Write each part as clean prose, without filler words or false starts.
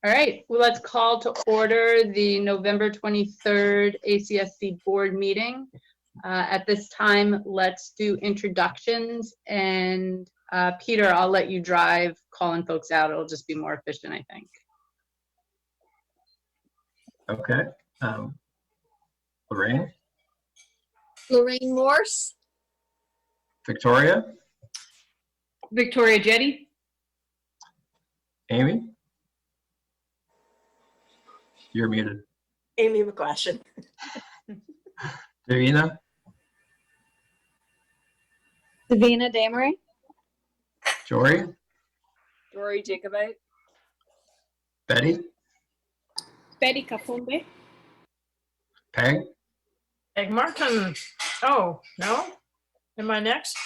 All right, well, let's call to order the November 23rd ACSD board meeting. At this time, let's do introductions, and Peter, I'll let you drive calling folks out. It'll just be more efficient, I think. Okay. Lorraine? Lorraine Morse. Victoria? Victoria Jetty. Amy? You're muted. Amy McGlashan. Davina? Davina Damery. Jory? Dory Jacobite. Betty? Betty Kafumbe. Peg? Egg Martin. Oh, no? Am I next?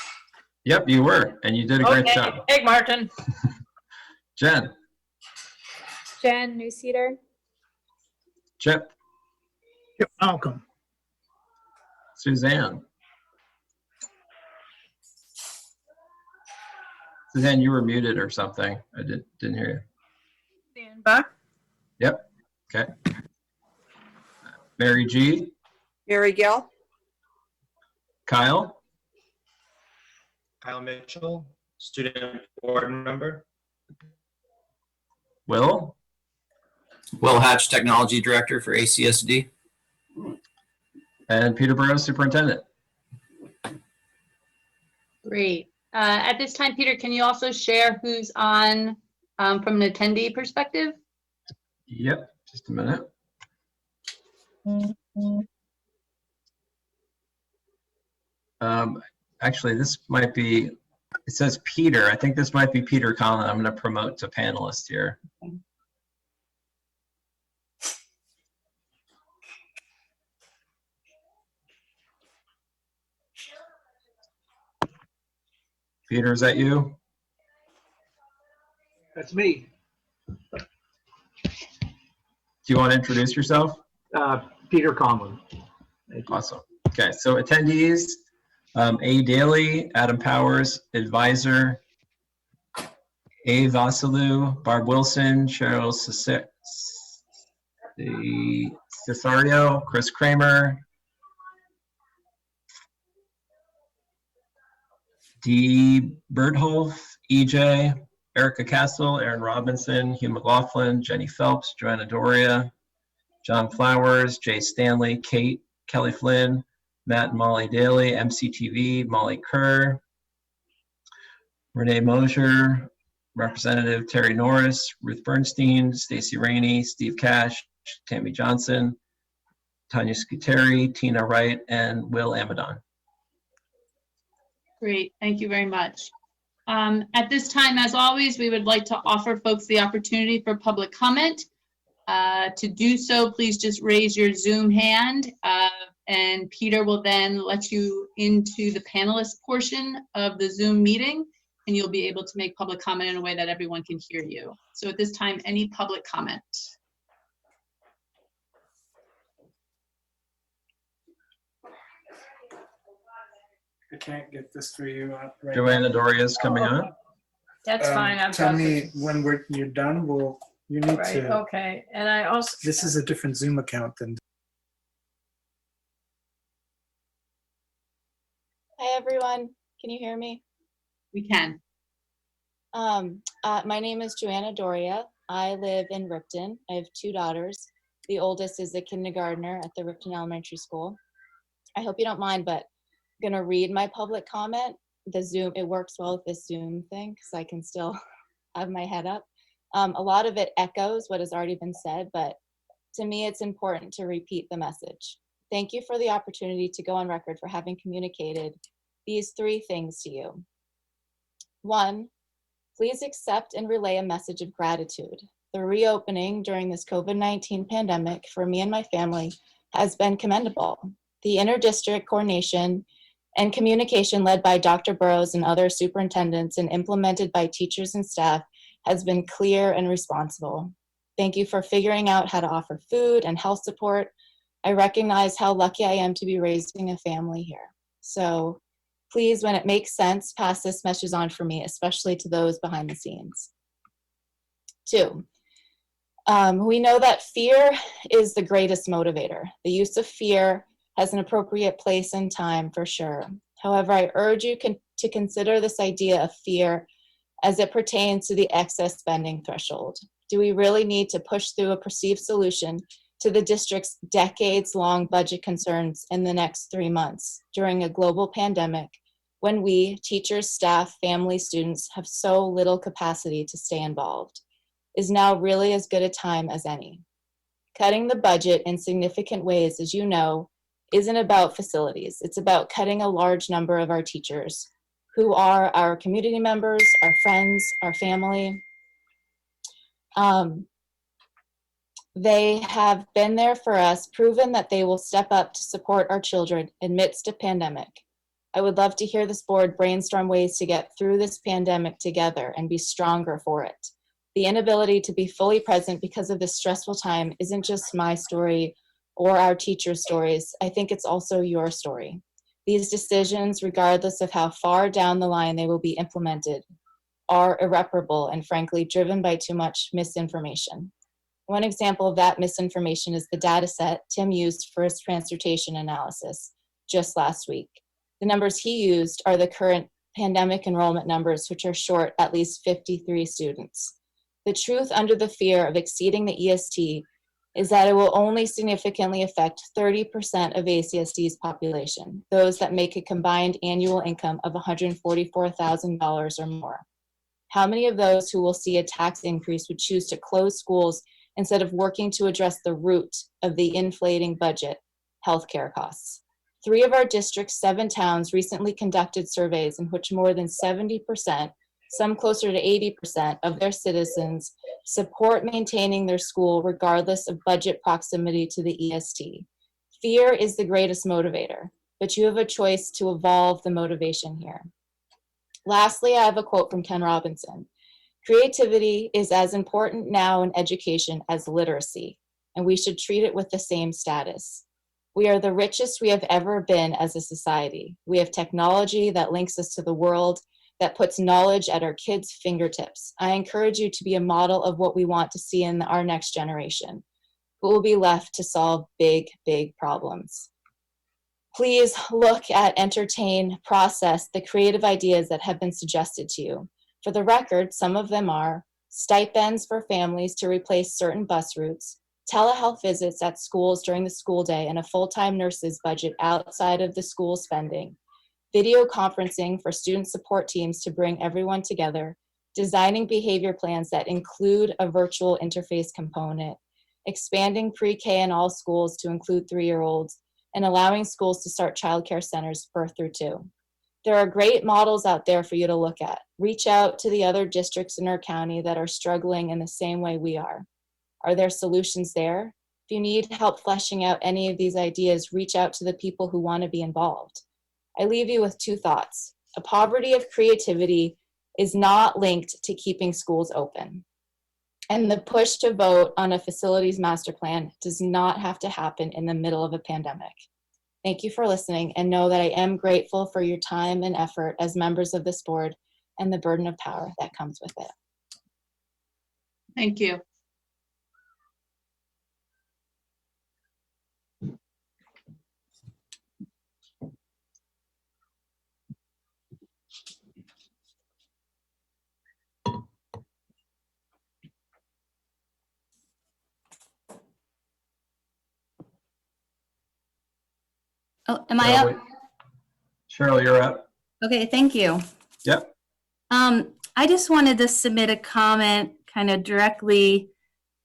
Yep, you were, and you did a great Okay, job. Egg Martin. Jen? Jen Newseeder. Chip? Chip Malcolm. Suzanne? Suzanne, you were muted or something. I didn't hear you. Dan Buck. Yep. Okay. Mary G? Mary Gill. Kyle? Kyle Mitchell, student board member. Will? Will Hatch, Technology Director for ACSD. And Peterborough Superintendent. Great. At this time, Peter, can you also share who's on from an attendee perspective? Yep, just a minute. Actually, this might be, it says Peter. I think this might be Peter Collin. I'm going to promote to panelist here. Peter, is that you? That's me. Do you want to introduce yourself? Peter Conlon. Thank you. Awesome. Okay, so attendees, A. Daly, Adam Powers, advisor, A. Vasilou, Barb Wilson, Cheryl Cesario, Chris Kramer, D. Birdholf, EJ, Erica Castle, Aaron Robinson, Hugh McLaughlin, Jenny Phelps, Joanna Doria, John Flowers, Jay Stanley, Kate, Kelly Flynn, Matt and Molly Daly, MCTV, Molly Kerr, Renee Mosier, Representative Terry Norris, Ruth Bernstein, Stacy Rainey, Steve Cash, Tammy Johnson, Tanya Scuteri, Tina Wright, and Will Amadon. Great, thank you very much. At this time, as always, we would like to offer folks the opportunity for public comment. To do so, please just raise your Zoom hand, and Peter will then let you into the panelist portion of the Zoom meeting, and you'll be able to make public comment in a way that everyone can hear you. So at this time, any public comment? I can't get this for you right Joanna Doria is coming on. That's fine. I've Tell got me when you're done. You need right. to. Okay, and I also. This is a different Zoom account than. Hi everyone, can you hear me? We can. My name is Joanna Doria. I live in Ripton. I have 2 daughters. The oldest is a kindergartner at the Ripton Elementary School. I hope you don't mind, but I'm gonna read my public comment. The Zoom, it works well with this Zoom thing because I can still have my head up. A lot of it echoes what has already been said, but to me it's important to repeat the message. Thank you for the opportunity to go on record for having communicated these 3 things to you. 1, please accept and relay a message of gratitude. The reopening during this COVID-19 pandemic for me and my family has been commendable. The interdistrict coordination and communication led by Dr. Burrows and other superintendents and implemented by teachers and staff has been clear and responsible. Thank you for figuring out how to offer food and health support. I recognize how lucky I am to be raising a family here. So please, when it makes sense, pass this message on for me, especially to those behind the scenes. 2, We know that fear is the greatest motivator. The use of fear has an appropriate place and time for sure. However, I urge you to consider this idea of fear as it pertains to the excess spending threshold. Do we really need to push through a perceived solution to the district's decades-long budget concerns in the next 3 months during a global pandemic when we, teachers, staff, families, students, have so little capacity to stay involved? Is now really as good a time as any. Cutting the budget in significant ways, as you know, isn't about facilities. It's about cutting a large number of our teachers who are our community members, our friends, our family. They have been there for us, proven that they will step up to support our children amidst a pandemic. I would love to hear this board brainstorm ways to get through this pandemic together and be stronger for it. The inability to be fully present because of this stressful time isn't just my story or our teachers' stories. I think it's also your story. These decisions, regardless of how far down the line they will be implemented, are irreparable and frankly driven by too much misinformation. One example of that misinformation is the data set Tim used for his transportation analysis just last week. The numbers he used are the current pandemic enrollment numbers, which are short at least 53 students. The truth under the fear of exceeding the EST is that it will only significantly affect 30% of ACSD's population, those that make a combined annual income of $144,000 or more. How many of those who will see a tax increase would choose to close schools instead of working to address the root of the inflating budget, healthcare costs? 3 of our district's 7 towns recently conducted surveys in which more than 70%, some closer to 80% of their citizens support maintaining their school regardless of budget proximity to the EST. Fear is the greatest motivator, but you have a choice to evolve the motivation here. Lastly, I have a quote from Ken Robinson. Creativity is as important now in education as literacy, and we should treat it with the same status. We are the richest we have ever been as a society. We have technology that links us to the world, that puts knowledge at our kids' fingertips. I encourage you to be a model of what we want to see in our next generation, who will be left to solve big, big problems. Please look at, entertain, process the creative ideas that have been suggested to you. For the record, some of them are stipends for families to replace certain bus routes, telehealth visits at schools during the school day, and a full-time nurses budget outside of the school spending, video conferencing for student support teams to bring everyone together, designing behavior plans that include a virtual interface component, expanding pre-K in all schools to include 3-year-olds, and allowing schools to start childcare centers birth through 2. There are great models out there for you to look at. Reach out to the other districts in our county that are struggling in the same way we are. Are there solutions there? If you need help fleshing out any of these ideas, reach out to the people who want to be involved. I leave you with 2 thoughts. A poverty of creativity is not linked to keeping schools open. And the push to vote on a facilities master plan does not have to happen in the middle of a pandemic. Thank you for listening, and know that I am grateful for your time and effort as members of this board and the burden of power that comes with it. Thank you. Oh, am I up? Cheryl, you're up. Okay, thank you. Yep. I just wanted to submit a comment kind of directly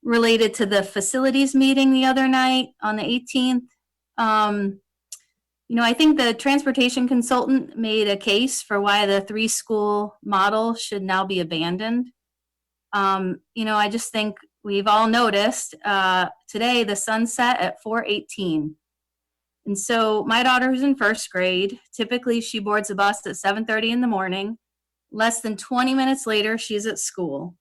related to the facilities meeting the other night on the 18th. I think the transportation consultant made a case for why the 3-school model should now be abandoned. I just think we've all noticed today the sun set at 4:18. And so my daughter, who's in 1st grade, typically she boards a bus at 7:30 in the morning. Less than 20 minutes later, she's at school.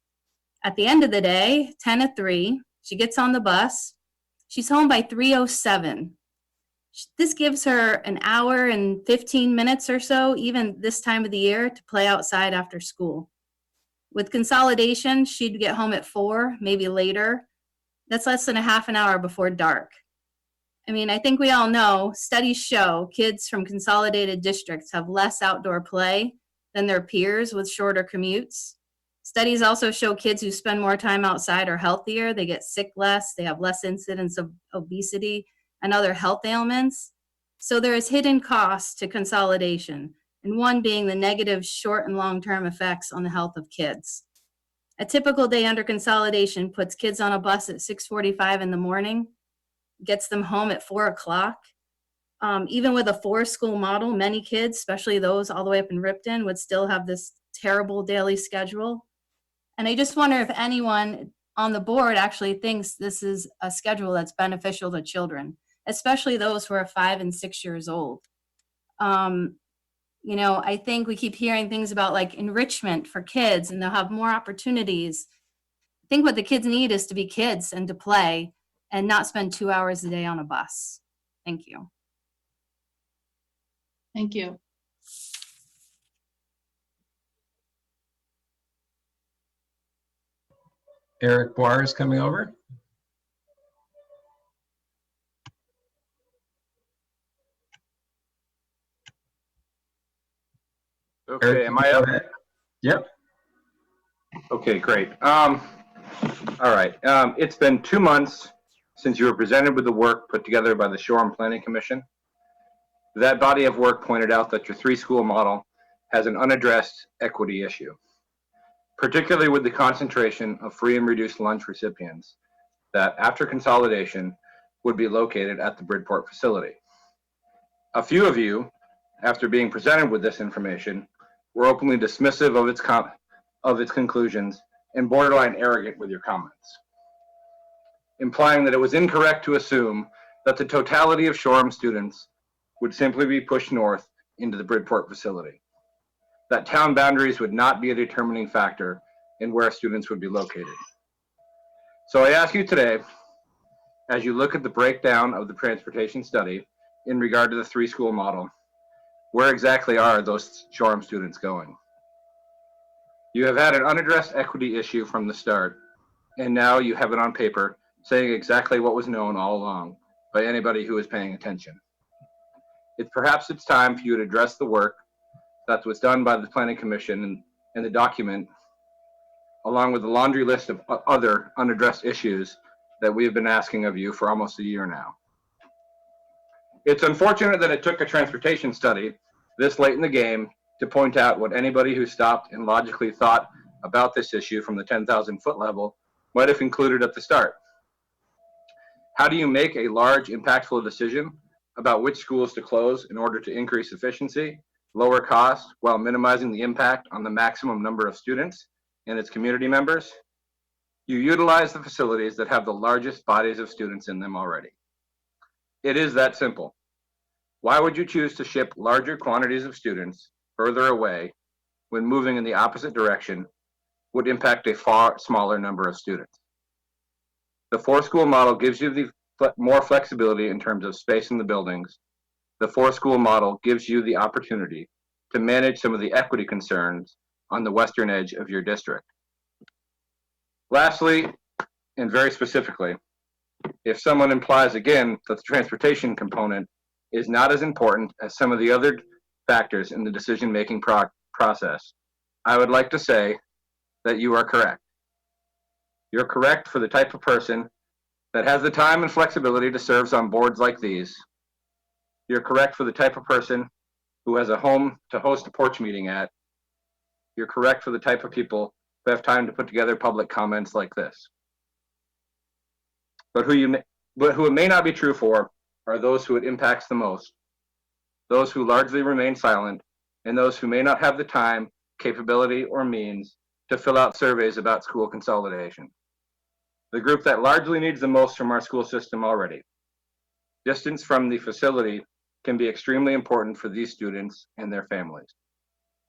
At the end of the day, 10 to 3, she gets on the bus. She's home by 3:07. This gives her an hour and 15 minutes or so, even this time of the year, to play outside after school. With consolidation, she'd get home at 4, maybe later. That's less than a half an hour before dark. I mean, I think we all know studies show kids from consolidated districts have less outdoor play than their peers with shorter commutes. Studies also show kids who spend more time outside are healthier. They get sick less. They have less incidence of obesity and other health ailments. So there is hidden costs to consolidation, and one being the negative short and long-term effects on the health of kids. A typical day under consolidation puts kids on a bus at 6:45 in the morning, gets them home at 4 o'clock. Even with a 4-school model, many kids, especially those all the way up in Ripton, would still have this terrible daily schedule. And I just wonder if anyone on the board actually thinks this is a schedule that's beneficial to children, especially those who are 5 and 6 years old. You know, I think we keep hearing things about like enrichment for kids and they'll have more opportunities. I think what the kids need is to be kids and to play and not spend 2 hours a day on a bus. Thank you. Thank you. Eric Boir is coming over. Okay, Eric, am I up? Yep. Okay, great. All right. It's been 2 months since you were presented with the work put together by the Shoreham Planning Commission. That body of work pointed out that your 3-school model has an unaddressed equity issue, particularly with the concentration of free and reduced lunch recipients that, after consolidation, would be located at the Bridport facility. A few of you, after being presented with this information, were openly dismissive of its conclusions and borderline arrogant with your comments, implying that it was incorrect to assume that the totality of Shoreham students would simply be pushed north into the Bridport facility, that town boundaries would not be a determining factor in where students would be located. So I ask you today, as you look at the breakdown of the transportation study in regard to the 3-school model, where exactly are those Shoreham students going? You have had an unaddressed equity issue from the start, and now you have it on paper saying exactly what was known all along by anybody who is paying attention. Perhaps it's time for you to address the work that was done by the Planning Commission and the document, along with the laundry list of other unaddressed issues that we have been asking of you for almost a year now. It's unfortunate that it took a transportation study this late in the game to point out what anybody who stopped and logically thought about this issue from the 10,000-foot level might have concluded at the start. How do you make a large, impactful decision about which schools to close in order to increase efficiency, lower costs, while minimizing the impact on the maximum number of students and its community members? You utilize the facilities that have the largest bodies of students in them already. It is that simple. Why would you choose to ship larger quantities of students further away when moving in the opposite direction would impact a far smaller number of students? The 4-school model gives you the more flexibility in terms of space in the buildings. The 4-school model gives you the opportunity to manage some of the equity concerns on the western edge of your district. Lastly, and very specifically, if someone implies again that the transportation component is not as important as some of the other factors in the decision-making process, I would like to say that you are correct. You're correct for the type of person that has the time and flexibility to serve on boards like these. You're correct for the type of person who has a home to host a porch meeting at. You're correct for the type of people who have time to put together public comments like this. But who it may not be true for are those who it impacts the most, those who largely remain silent, and those who may not have the time, capability, or means to fill out surveys about school consolidation. The group that largely needs the most from our school system already. Distance from the facility can be extremely important for these students and their families.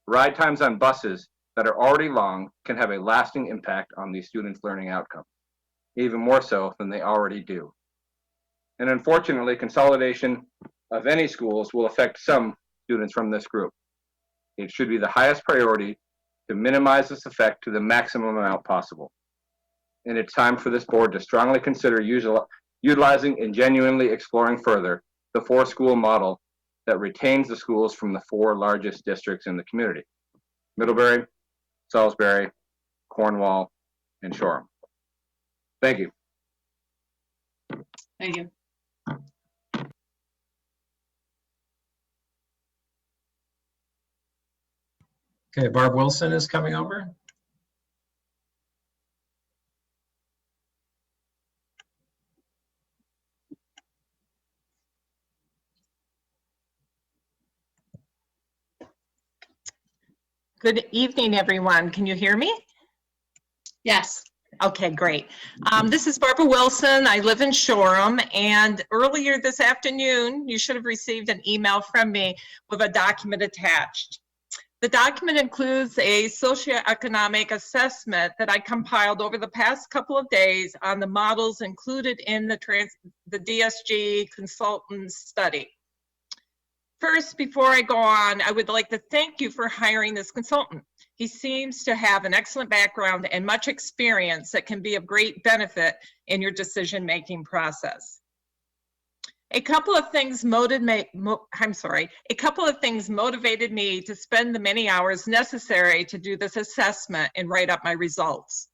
Ride times on buses that are already long can have a lasting impact on these students' learning outcomes, even more so than they already do. And unfortunately, consolidation of any schools will affect some students from this group. It should be the highest priority to minimize this effect to the maximum amount possible. and it's time for this board to strongly consider utilizing and genuinely exploring further the four-school model that retains the schools from the four largest districts in the community: Middlebury, Salisbury, Cornwall, and Shoreham. Thank you. Thank you. Okay, Barb Wilson is coming over. Good evening, everyone. Can you hear me? Yes. Okay, great. This is Barbara Wilson. I live in Shoreham, and earlier this afternoon, you should have received an email from me with a document attached. The document includes a socioeconomic assessment that I compiled over the past couple of days on the models included in the DSG consultant's study. First, before I go on, I would like to thank you for hiring this consultant. He seems to have an excellent background and much experience that can be of great benefit in your decision-making process. A couple of things motivated me to spend the many hours necessary to do this assessment and write up my results.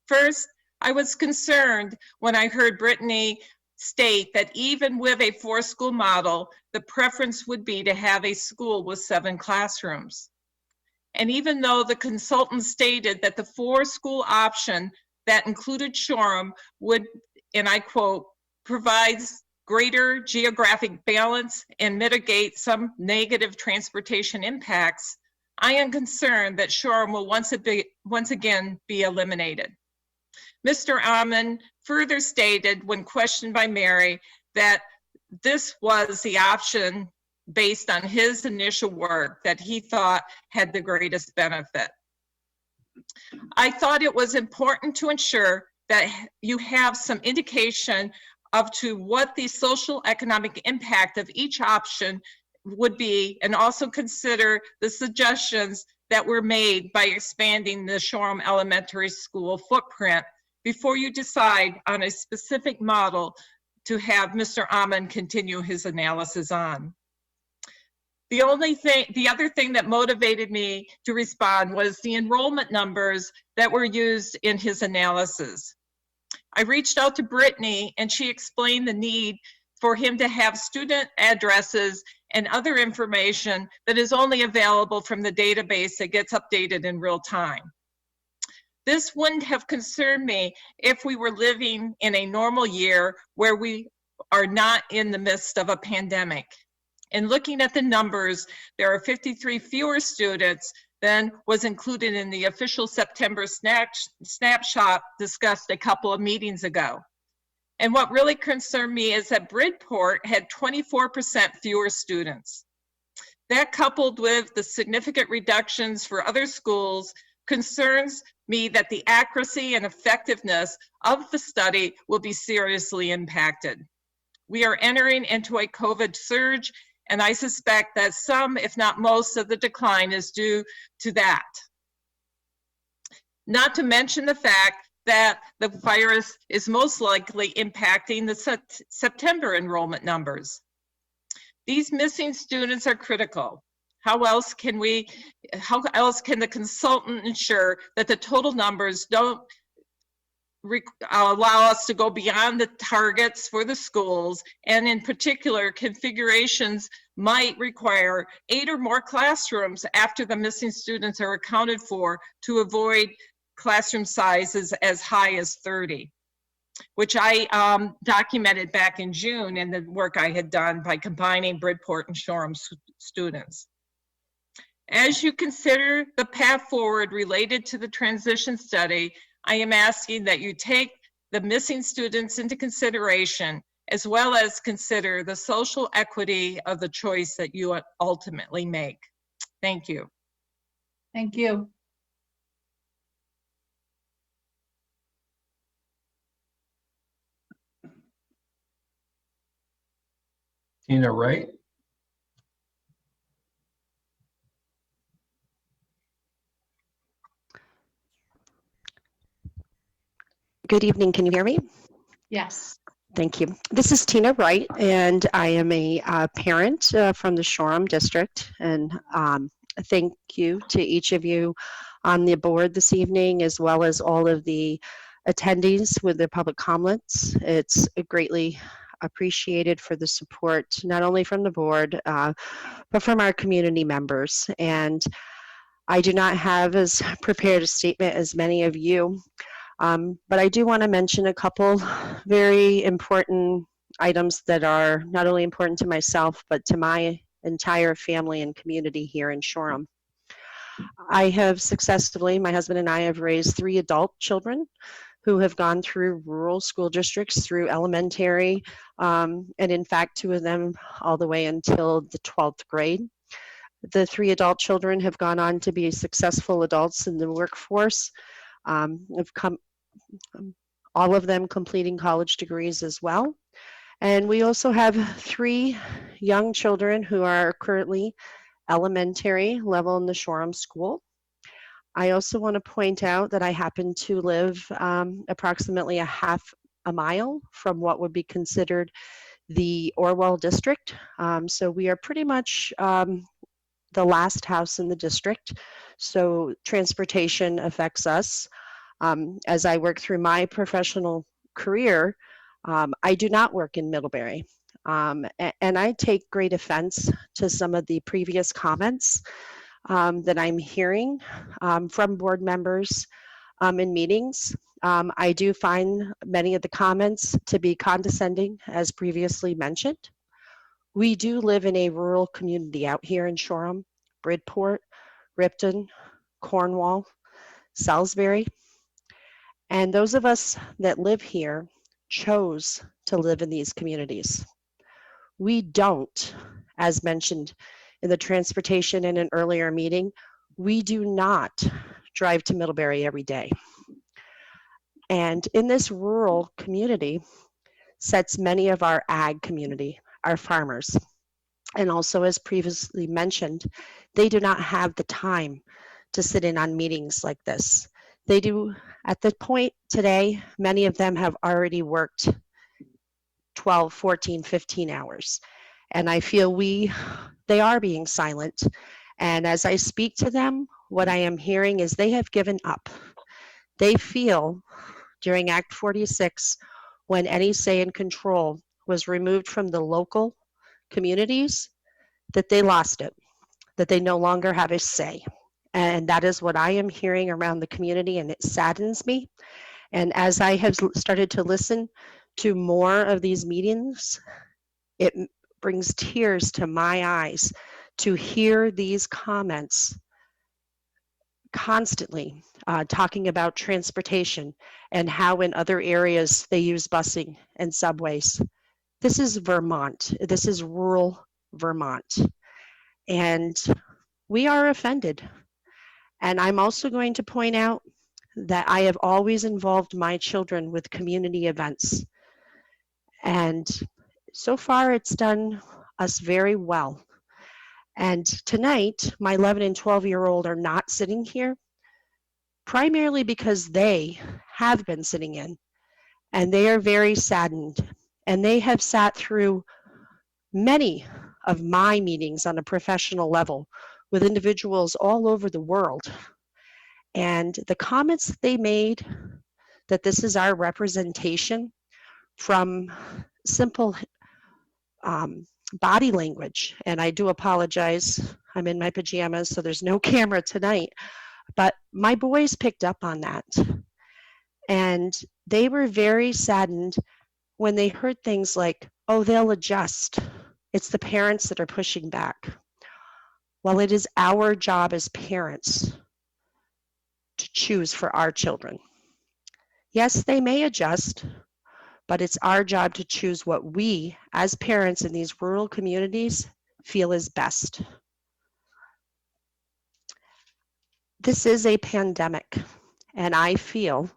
First, I was concerned when I heard Brittany state that even with a four-school model, the preference would be to have a school with 7 classrooms. And even though the consultant stated that the four-school option that included Shoreham would, and I quote, provides greater geographic balance and mitigate some negative transportation impacts, I am concerned that Shoreham will once again be eliminated. Mr. Amon further stated when questioned by Mary that this was the option based on his initial work that he thought had the greatest benefit. I thought it was important to ensure that you have some indication of to what the social economic impact of each option would be, and also consider the suggestions that were made by expanding the Shoreham Elementary School footprint before you decide on a specific model to have Mr. Amon continue his analysis on. The other thing that motivated me to respond was the enrollment numbers that were used in his analysis. I reached out to Brittany and she explained the need for him to have student addresses and other information that is only available from the database that gets updated in real time. This wouldn't have concerned me if we were living in a normal year where we are not in the midst of a pandemic. And looking at the numbers, there are 53 fewer students than was included in the official September snapshot discussed a couple of meetings ago. And what really concerned me is that Bridport had 24% fewer students. That, coupled with the significant reductions for other schools, concerns me that the accuracy and effectiveness of the study will be seriously impacted. We are entering into a COVID surge, and I suspect that some, if not most, of the decline is due to that. Not to mention the fact that the virus is most likely impacting the September enrollment numbers. These missing students are critical. How else can the consultant ensure that the total numbers don't allow us to go beyond the targets for the schools, and in particular, configurations might require 8 or more classrooms after the missing students are accounted for to avoid classroom sizes as high as 30, which I documented back in June in the work I had done by combining Bridport and Shoreham students. As you consider the path forward related to the transition study, I am asking that you take the missing students into consideration, as well as consider the social equity of the choice that you ultimately make. Thank you. Thank you. Tina Wright. Good evening. Can you hear me? Yes. Thank you. This is Tina Wright, and I am a parent from the Shoreham District. And thank you to each of you on the board this evening, as well as all of the attendees with their public comments. It's greatly appreciated for the support, not only from the board, but from our community members. And I do not have as prepared a statement as many of you. But I do want to mention a couple very important items that are not only important to myself, but to my entire family and community here in Shoreham. I have successfully, my husband and I have raised 3 adult children who have gone through rural school districts through elementary, and in fact, 2 of them all the way until the 12th grade. The 3 adult children have gone on to be successful adults in the workforce. Have come, all of them completing college degrees as well. And we also have 3 young children who are currently elementary level in the Shoreham School. I also want to point out that I happen to live approximately a half a mile from what would be considered the Orwell district. So we are pretty much the last house in the district. So transportation affects us. As I work through my professional career, I do not work in Middlebury. And I take great offense to some of the previous comments that I'm hearing from board members in meetings. I do find many of the comments to be condescending, as previously mentioned. We do live in a rural community out here in Shoreham, Bridport, Ripton, Cornwall, Salisbury. And those of us that live here chose to live in these communities. We don't, as mentioned in the transportation in an earlier meeting, we do not drive to Middlebury every day. And in this rural community sets many of our ag community, our farmers. And also, as previously mentioned, they do not have the time to sit in on meetings like this. They do, at the point today, many of them have already worked 12, 14, 15 hours. And I feel they are being silent. And as I speak to them, what I am hearing is they have given up. They feel during Act 46, when any say and control was removed from the local communities, that they lost it, that they no longer have a say. And that is what I am hearing around the community, and it saddens me. And as I have started to listen to more of these meetings, it brings tears to my eyes to hear these comments constantly talking about transportation and how in other areas they use busing and subways. This is Vermont. This is rural Vermont. And we are offended. And I'm also going to point out that I have always involved my children with community events. And so far it's done us very well. And tonight, my 11 and 12-year-old are not sitting here, primarily because they have been sitting in, and they are very saddened. And they have sat through many of my meetings on a professional level with individuals all over the world. And the comments that they made, that this is our representation from simple body language, and I do apologize, I'm in my pajamas, so there's no camera tonight, but my boys picked up on that. And they were very saddened when they heard things like, oh, they'll adjust. It's the parents that are pushing back. Well, it is our job as parents to choose for our children. Yes, they may adjust, but it's our job to choose what we, as parents in these rural communities, feel is best. This is a pandemic, and I feel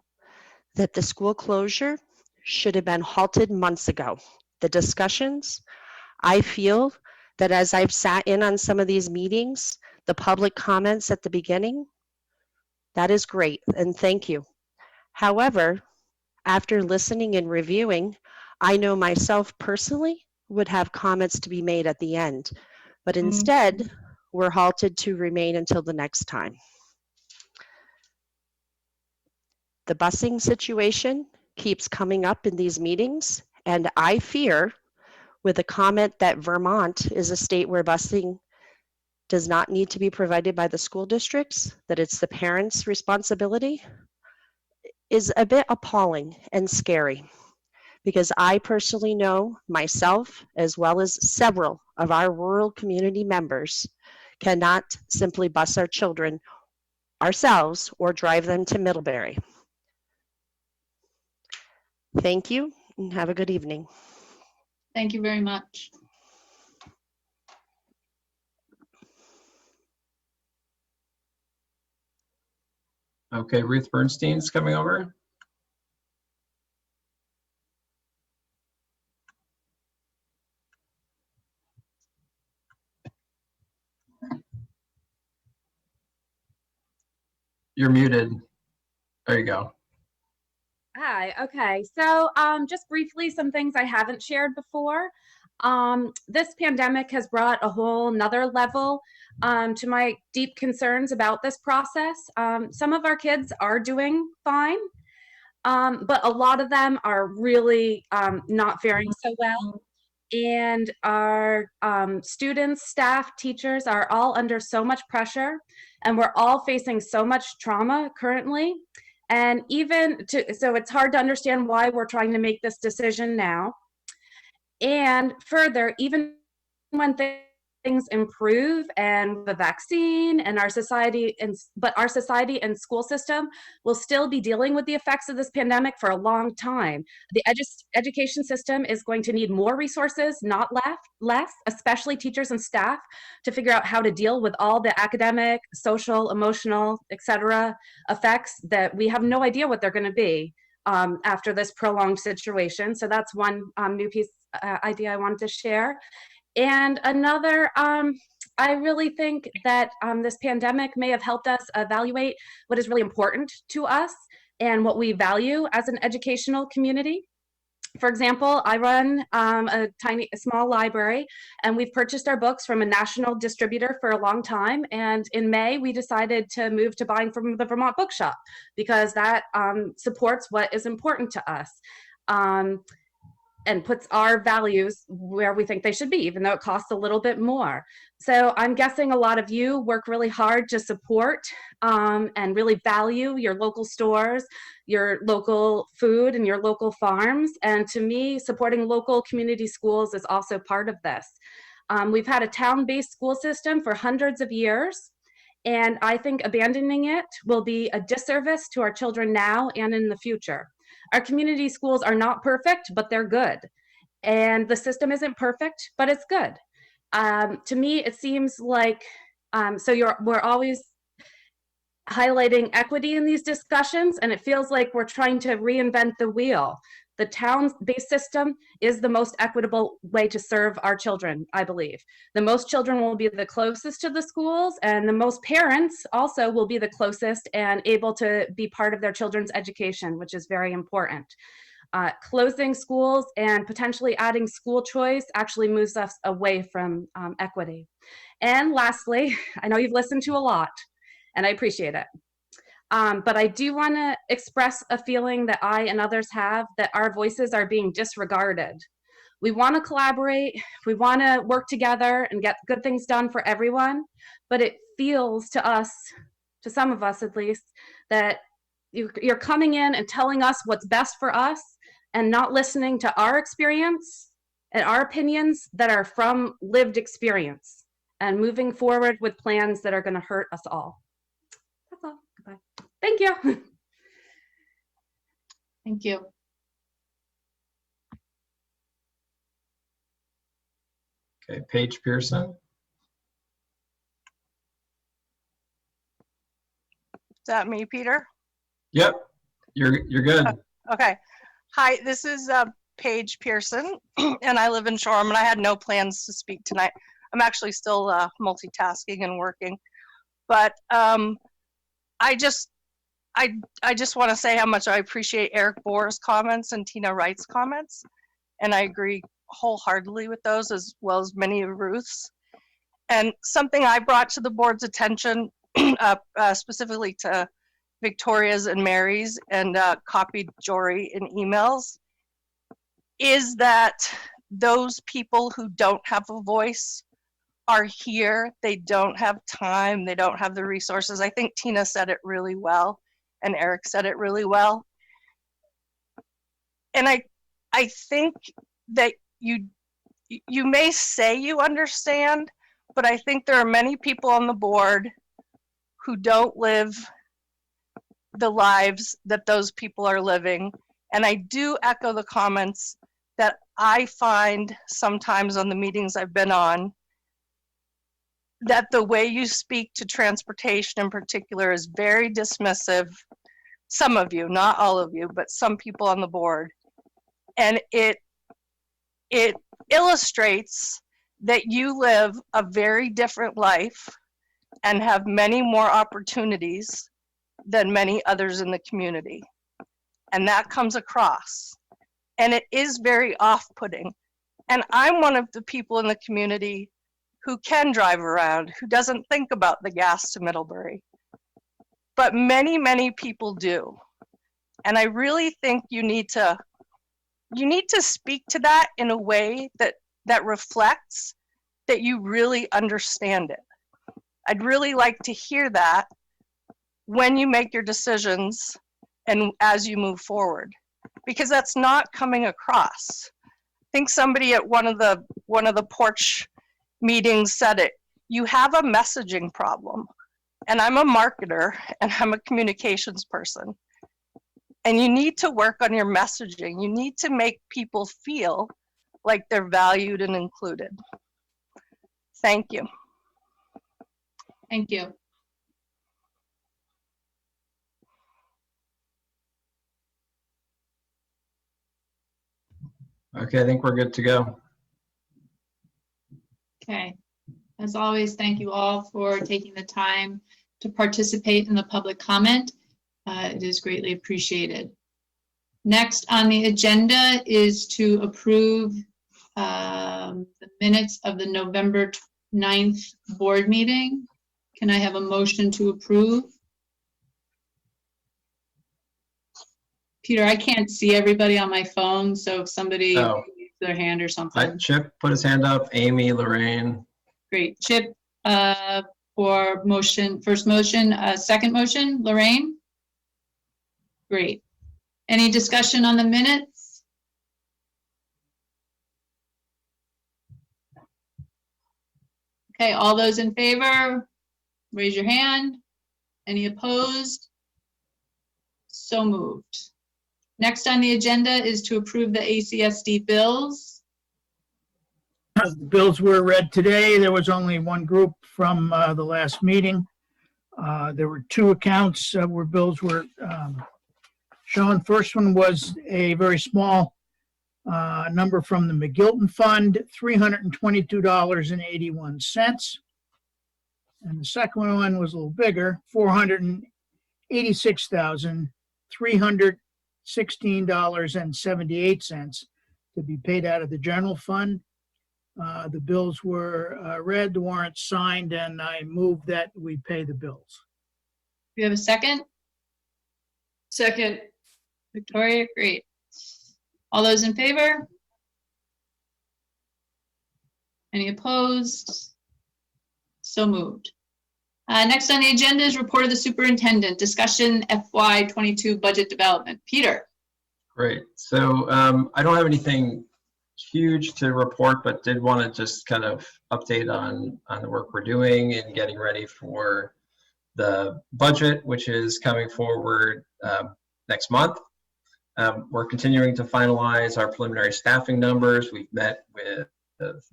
that the school closure should have been halted months ago. The discussions, I feel that as I've sat in on some of these meetings, the public comments at the beginning, that is great, and thank you. However, after listening and reviewing, I know myself personally would have comments to be made at the end, but instead, we're halted to remain until the next time. The busing situation keeps coming up in these meetings, and I fear, with a comment that Vermont is a state where busing does not need to be provided by the school districts, that it's the parents' responsibility, is a bit appalling and scary. Because I personally know myself, as well as several of our rural community members, cannot simply bus our children ourselves or drive them to Middlebury. Thank you and have a good evening. Thank you very much. Okay, Ruth Bernstein's coming over. You're muted. There you go. Hi, okay. So just briefly, some things I haven't shared before. This pandemic has brought a whole nother level to my deep concerns about this process. Some of our kids are doing fine, but a lot of them are really not faring so well. And our students, staff, teachers are all under so much pressure, and we're all facing so much trauma currently. And so it's hard to understand why we're trying to make this decision now. And further, even when things improve and the vaccine and our society, but our society and school system will still be dealing with the effects of this pandemic for a long time. The education system is going to need more resources, not less, especially teachers and staff, to figure out how to deal with all the academic, social, emotional, etc. effects that we have no idea what they're going to be after this prolonged situation. So that's one new idea I wanted to share. And another, I really think that this pandemic may have helped us evaluate what is really important to us and what we value as an educational community. For example, I run a small library, and we've purchased our books from a national distributor for a long time. And in May, we decided to move to buying from the Vermont Bookshop because that supports what is important to us. And puts our values where we think they should be, even though it costs a little bit more. So I'm guessing a lot of you work really hard to support and really value your local stores, your local food, and your local farms. And to me, supporting local community schools is also part of this. We've had a town-based school system for hundreds of years, and I think abandoning it will be a disservice to our children now and in the future. Our community schools are not perfect, but they're good. And the system isn't perfect, but it's good. To me, it seems like, we're always highlighting equity in these discussions, and it feels like we're trying to reinvent the wheel. The town-based system is the most equitable way to serve our children, I believe. The most children will be the closest to the schools, and the most parents also will be the closest and able to be part of their children's education, which is very important. Closing schools and potentially adding school choice actually moves us away from equity. And lastly, I know you've listened to a lot, and I appreciate it. But I do want to express a feeling that I and others have that our voices are being disregarded. We want to collaborate, we want to work together and get good things done for everyone, but it feels to us, to some of us at least, that you're coming in and telling us what's best for us and not listening to our experience and our opinions that are from lived experience and moving forward with plans that are going to hurt us all. That's all. Goodbye. Thank you. Thank you. Okay, Paige Pearson. Is that me, Peter? Yep, you're good. Okay. Hi, this is Paige Pearson, and I live in Shoreham, and I had no plans to speak tonight. I'm actually still multitasking and working, but I I just want to say how much I appreciate Eric Bohr's comments and Tina Wright's comments. And I agree wholeheartedly with those, as well as many of Ruth's. And something I brought to the board's attention, specifically to Victoria's and Mary's, and copied Jory in emails, is that those people who don't have a voice are here. They don't have time. They don't have the resources. I think Tina said it really well, and Eric said it really well. And I think that you may say you understand, but I think there are many people on the board who don't live the lives that those people are living. And I do echo the comments that I find sometimes on the meetings I've been on, that the way you speak to transportation in particular is very dismissive. Some of you, not all of you, but some people on the board. And it illustrates that you live a very different life and have many more opportunities than many others in the community. And that comes across. And it is very off-putting. And I'm one of the people in the community who can drive around, who doesn't think about the gas to Middlebury. But many, many people do. And I really think you need to speak to that in a way that reflects that you really understand it. I'd really like to hear that when you make your decisions and as you move forward, because that's not coming across. I think somebody at one of the porch meetings said it. You have a messaging problem, and I'm a marketer and I'm a communications person. And you need to work on your messaging. You need to make people feel like they're valued and included. Thank you. Thank you. Okay, I think we're good to go. Okay. As always, thank you all for taking the time to participate in the public comment. It is greatly appreciated. Next on the agenda is to approve the minutes of the November 9th board meeting. Can I have a motion to approve? Peter, I can't see everybody on my phone, so if somebody Oh. raises their hand or something. Chip put his hand up, Amy, Lorraine. Great. Chip, for motion, first motion, second motion, Lorraine? Great. Any discussion on the minutes? Okay, all those in favor, raise your hand. Any opposed? So moved. Next on the agenda is to approve the ACSD bills. The bills were read today. There was only one group from the last meeting. There were two accounts where bills were shown. First one was a very small number from the McGilton Fund, $322.81. And the second one was a little bigger, $486,316.78 to be paid out of the general fund. The bills were read, the warrants signed, and I move that we pay the bills. Do you have a second? Second. Victoria, great. All those in favor? Any opposed? So moved. Next on the agenda is report of the superintendent, discussion FY22 budget development. Peter. Great. So I don't have anything huge to report, but did want to just kind of update on the work we're doing and getting ready for the budget, which is coming forward next month. We're continuing to finalize our preliminary staffing numbers. We've met with,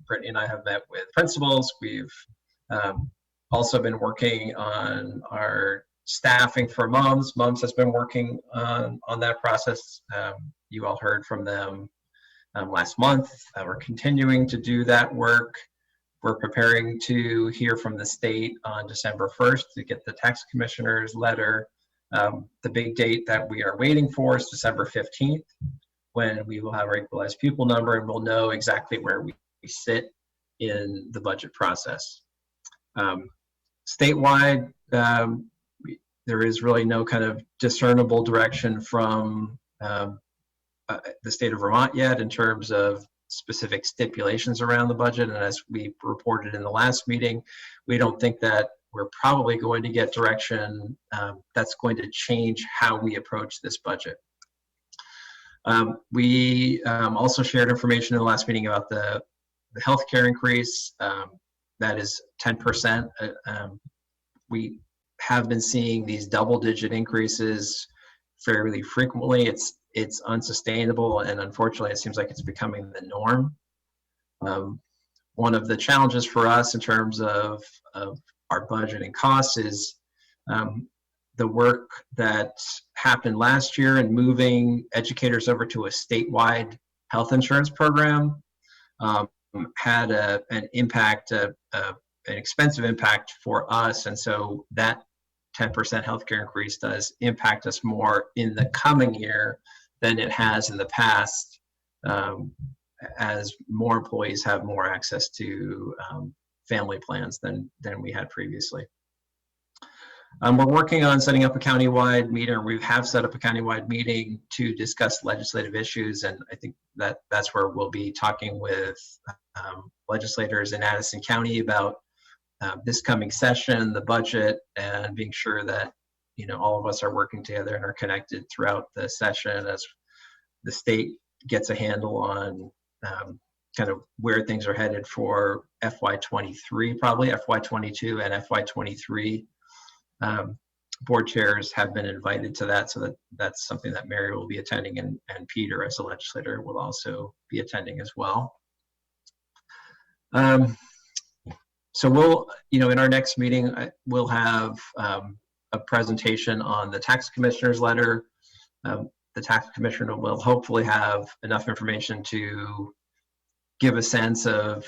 Brittany and I have met with principals. We've also been working on our staffing for moms. Moms has been working on that process. You all heard from them last month. We're continuing to do that work. We're preparing to hear from the state on December 1st to get the tax commissioner's letter The big date that we are waiting for is December 15th, when we will have our equalized pupil number and we'll know exactly where we sit in the budget process. Statewide, there is really no kind of discernible direction from the state of Vermont yet in terms of specific stipulations around the budget. And as we reported in the last meeting, we don't think that we're probably going to get direction that's going to change how we approach this budget. We also shared information in the last meeting about the healthcare increase. That is 10%. We have been seeing these double-digit increases fairly frequently. It's unsustainable, and unfortunately, it seems like it's becoming the norm. One of the challenges for us in terms of our budget and costs is the work that happened last year in moving educators over to a statewide health insurance program had an impact, an expensive impact for us. And so that 10% healthcare increase does impact us more in the coming year than it has in the past, as more employees have more access to family plans than we had previously. We're working on setting up a countywide meeting, or we have set up a countywide meeting to discuss legislative issues, and I think that's where we'll be talking with legislators in Addison County about this coming session, the budget, and being sure that all of us are working together and are connected throughout the session as the state gets a handle on kind of where things are headed for FY23, probably FY22 and FY23. Board chairs have been invited to that, so that's something that Mary will be attending, and Peter as a legislator will also be attending as well. So we'll, in our next meeting, we'll have a presentation on the tax commissioner's letter. The tax commissioner will hopefully have enough information to give a sense of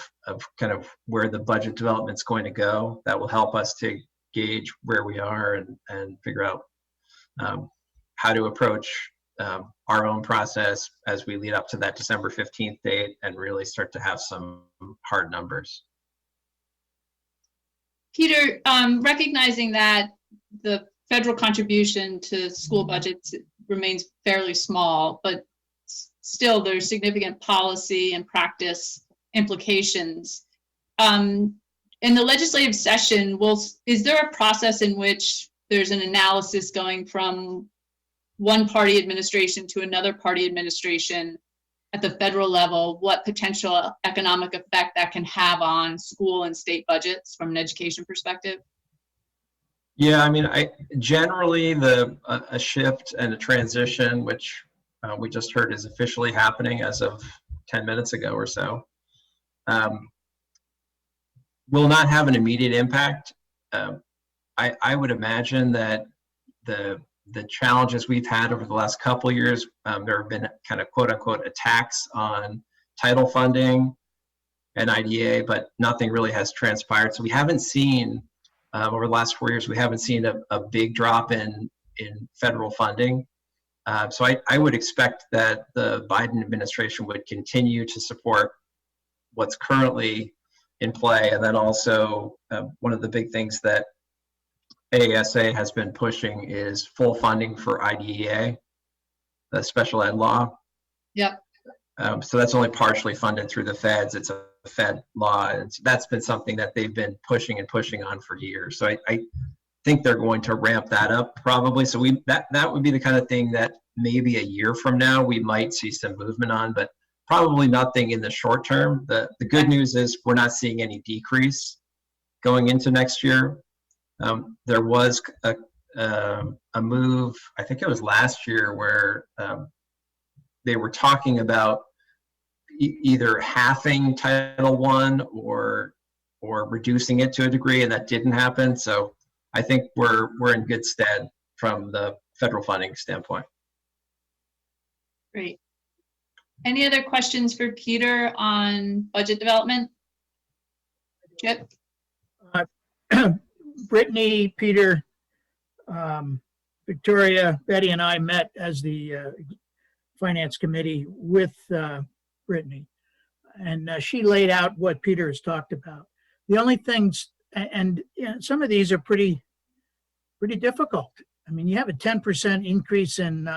kind of where the budget development's going to go. That will help us to gauge where we are and figure out how to approach our own process as we lead up to that December 15th date and really start to have some hard numbers. Peter, recognizing that the federal contribution to school budgets remains fairly small, but still there's significant policy and practice implications. In the legislative session, is there a process in which there's an analysis going from one party administration to another party administration at the federal level, what potential economic effect that can have on school and state budgets from an education perspective? Yeah, I mean, generally a shift and a transition, which we just heard is officially happening as of 10 minutes ago or so, will not have an immediate impact. I would imagine that the challenges we've had over the last couple of years, there have been kind of quote unquote attacks on title funding and IDA, but nothing really has transpired. So we haven't seen, over the last 4 years, we haven't seen a big drop in federal funding. So I would expect that the Biden administration would continue to support what's currently in play. And then also one of the big things that AASA has been pushing is full funding for IDEA, the special ed law. Yep. So that's only partially funded through the feds. It's a Fed law. And so that's been something that they've been pushing on for years. So I think they're going to ramp that up probably. So that would be the kind of thing that maybe a year from now we might see some movement on, but probably nothing in the short term. The good news is we're not seeing any decrease going into next year. There was a move, I think it was last year, where they were talking about either halving Title I or reducing it to a degree, and that didn't happen. So I think we're in good stead from the federal funding standpoint. Great. Any other questions for Peter on budget development? Chip? Brittany, Peter, Victoria, Betty and I met as the Finance Committee with Brittany. And she laid out what Peter has talked about. The only things, and you know, some of these are pretty difficult. I mean, you have a 10% increase in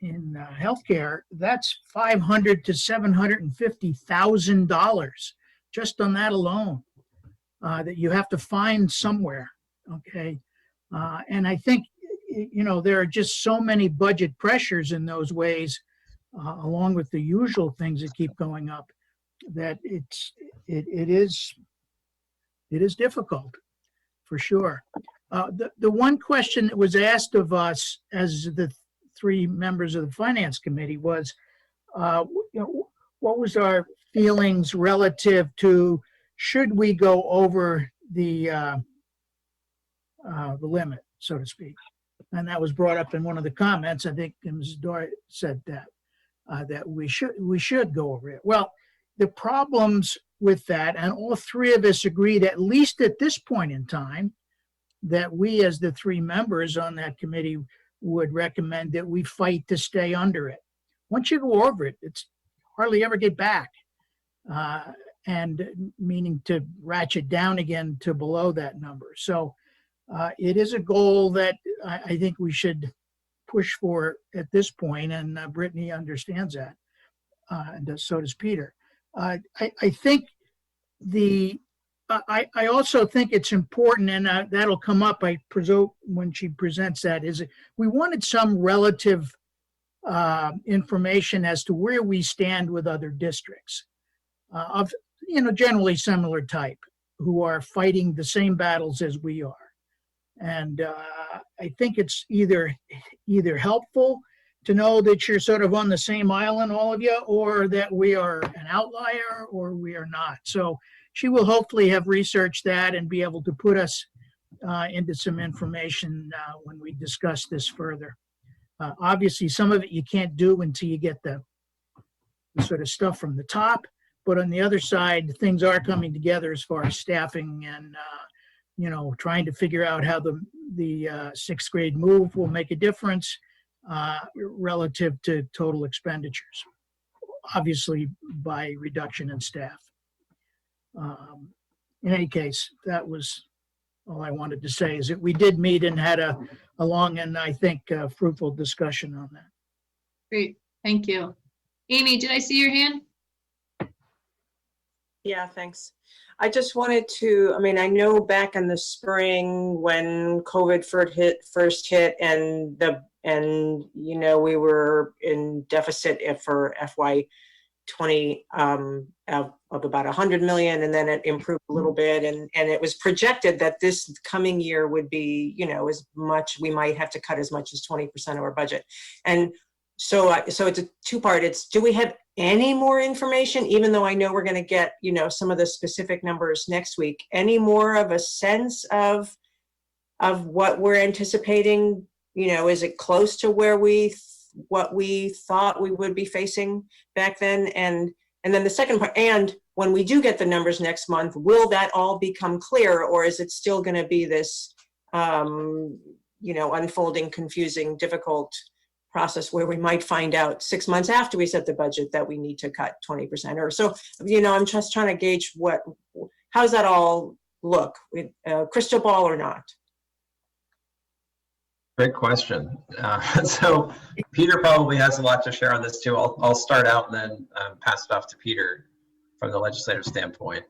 healthcare. That's $500,000 to $750,000 just on that alone that you have to find somewhere. Okay, and I think you know there are just so many budget pressures in those ways, along with the usual things that keep going up, that it is difficult for sure. The one question that was asked of us as the three members of the Finance Committee was, you know, what was our feelings relative to should we go over the limit, so to speak? And that was brought up in one of the comments. I think Ms. Dory said that that we should go over it. Well, the problems with that, and all three of us agreed, at least at this point in time, that we as the three members on that committee would recommend that we fight to stay under it. Once you go over it, it's hardly ever get back, and meaning to ratchet down again to below that number. So it is a goal that I think we should push for at this point, and Brittany understands that, and so does Peter. I think I also think it's important, and that'll come up, I presume, when she presents that, is we wanted some relative information as to where we stand with other districts of, you know, generally similar type, who are fighting the same battles as we are. And I think it's either helpful to know that you're sort of on the same island, all of you, or that we are an outlier or we are not. So she will hopefully have researched that and be able to put us into some information when we discuss this further. Obviously, some of it you can't do until you get the sort of stuff from the top. But on the other side, things are coming together as far as staffing and you know, trying to figure out how the sixth grade move will make a difference relative to total expenditures, obviously by reduction in staff. In any case, that was all I wanted to say, is that we did meet and had a long and I think fruitful discussion on that. Great, thank you. Amy, did I see your hand? Yeah, thanks. I just wanted to, I mean, I know back in the spring when COVID first hit and you know, we were in deficit for FY20 of about 100 million, and then it improved a little bit, and it was projected that this coming year would be, you know, as much, we might have to cut as much as 20% of our budget. And so it's a two-part. It's, do we have any more information, even though I know we're going to get, you know, some of the specific numbers next week, any more of a sense of what we're anticipating? You know, is it close to where what we thought we would be facing back then? And then the second part, and when we do get the numbers next month, will that all become clear, or is it still going to be this, you know, unfolding, confusing, difficult process where we might find out 6 months after we set the budget that we need to cut 20% or so? You know, I'm just trying to gauge how does that all look, with crystal ball or not? Great question. So Peter probably has a lot to share on this too. I'll start out and then pass it off to Peter from the legislative standpoint.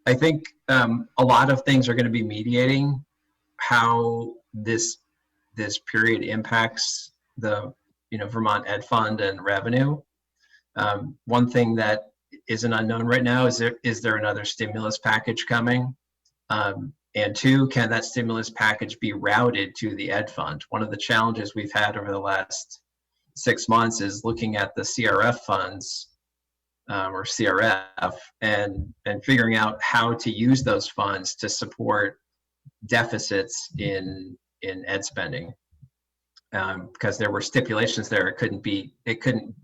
I think a lot of things are going to be mediating how this period impacts the, you know, Vermont Ed Fund and revenue. One thing that is an unknown right now is there another stimulus package coming? And two, can that stimulus package be routed to the Ed Fund? One of the challenges we've had over the last 6 months is looking at the CRF funds or CRF and figuring out how to use those funds to support deficits in ed spending. Because there were stipulations there, it couldn't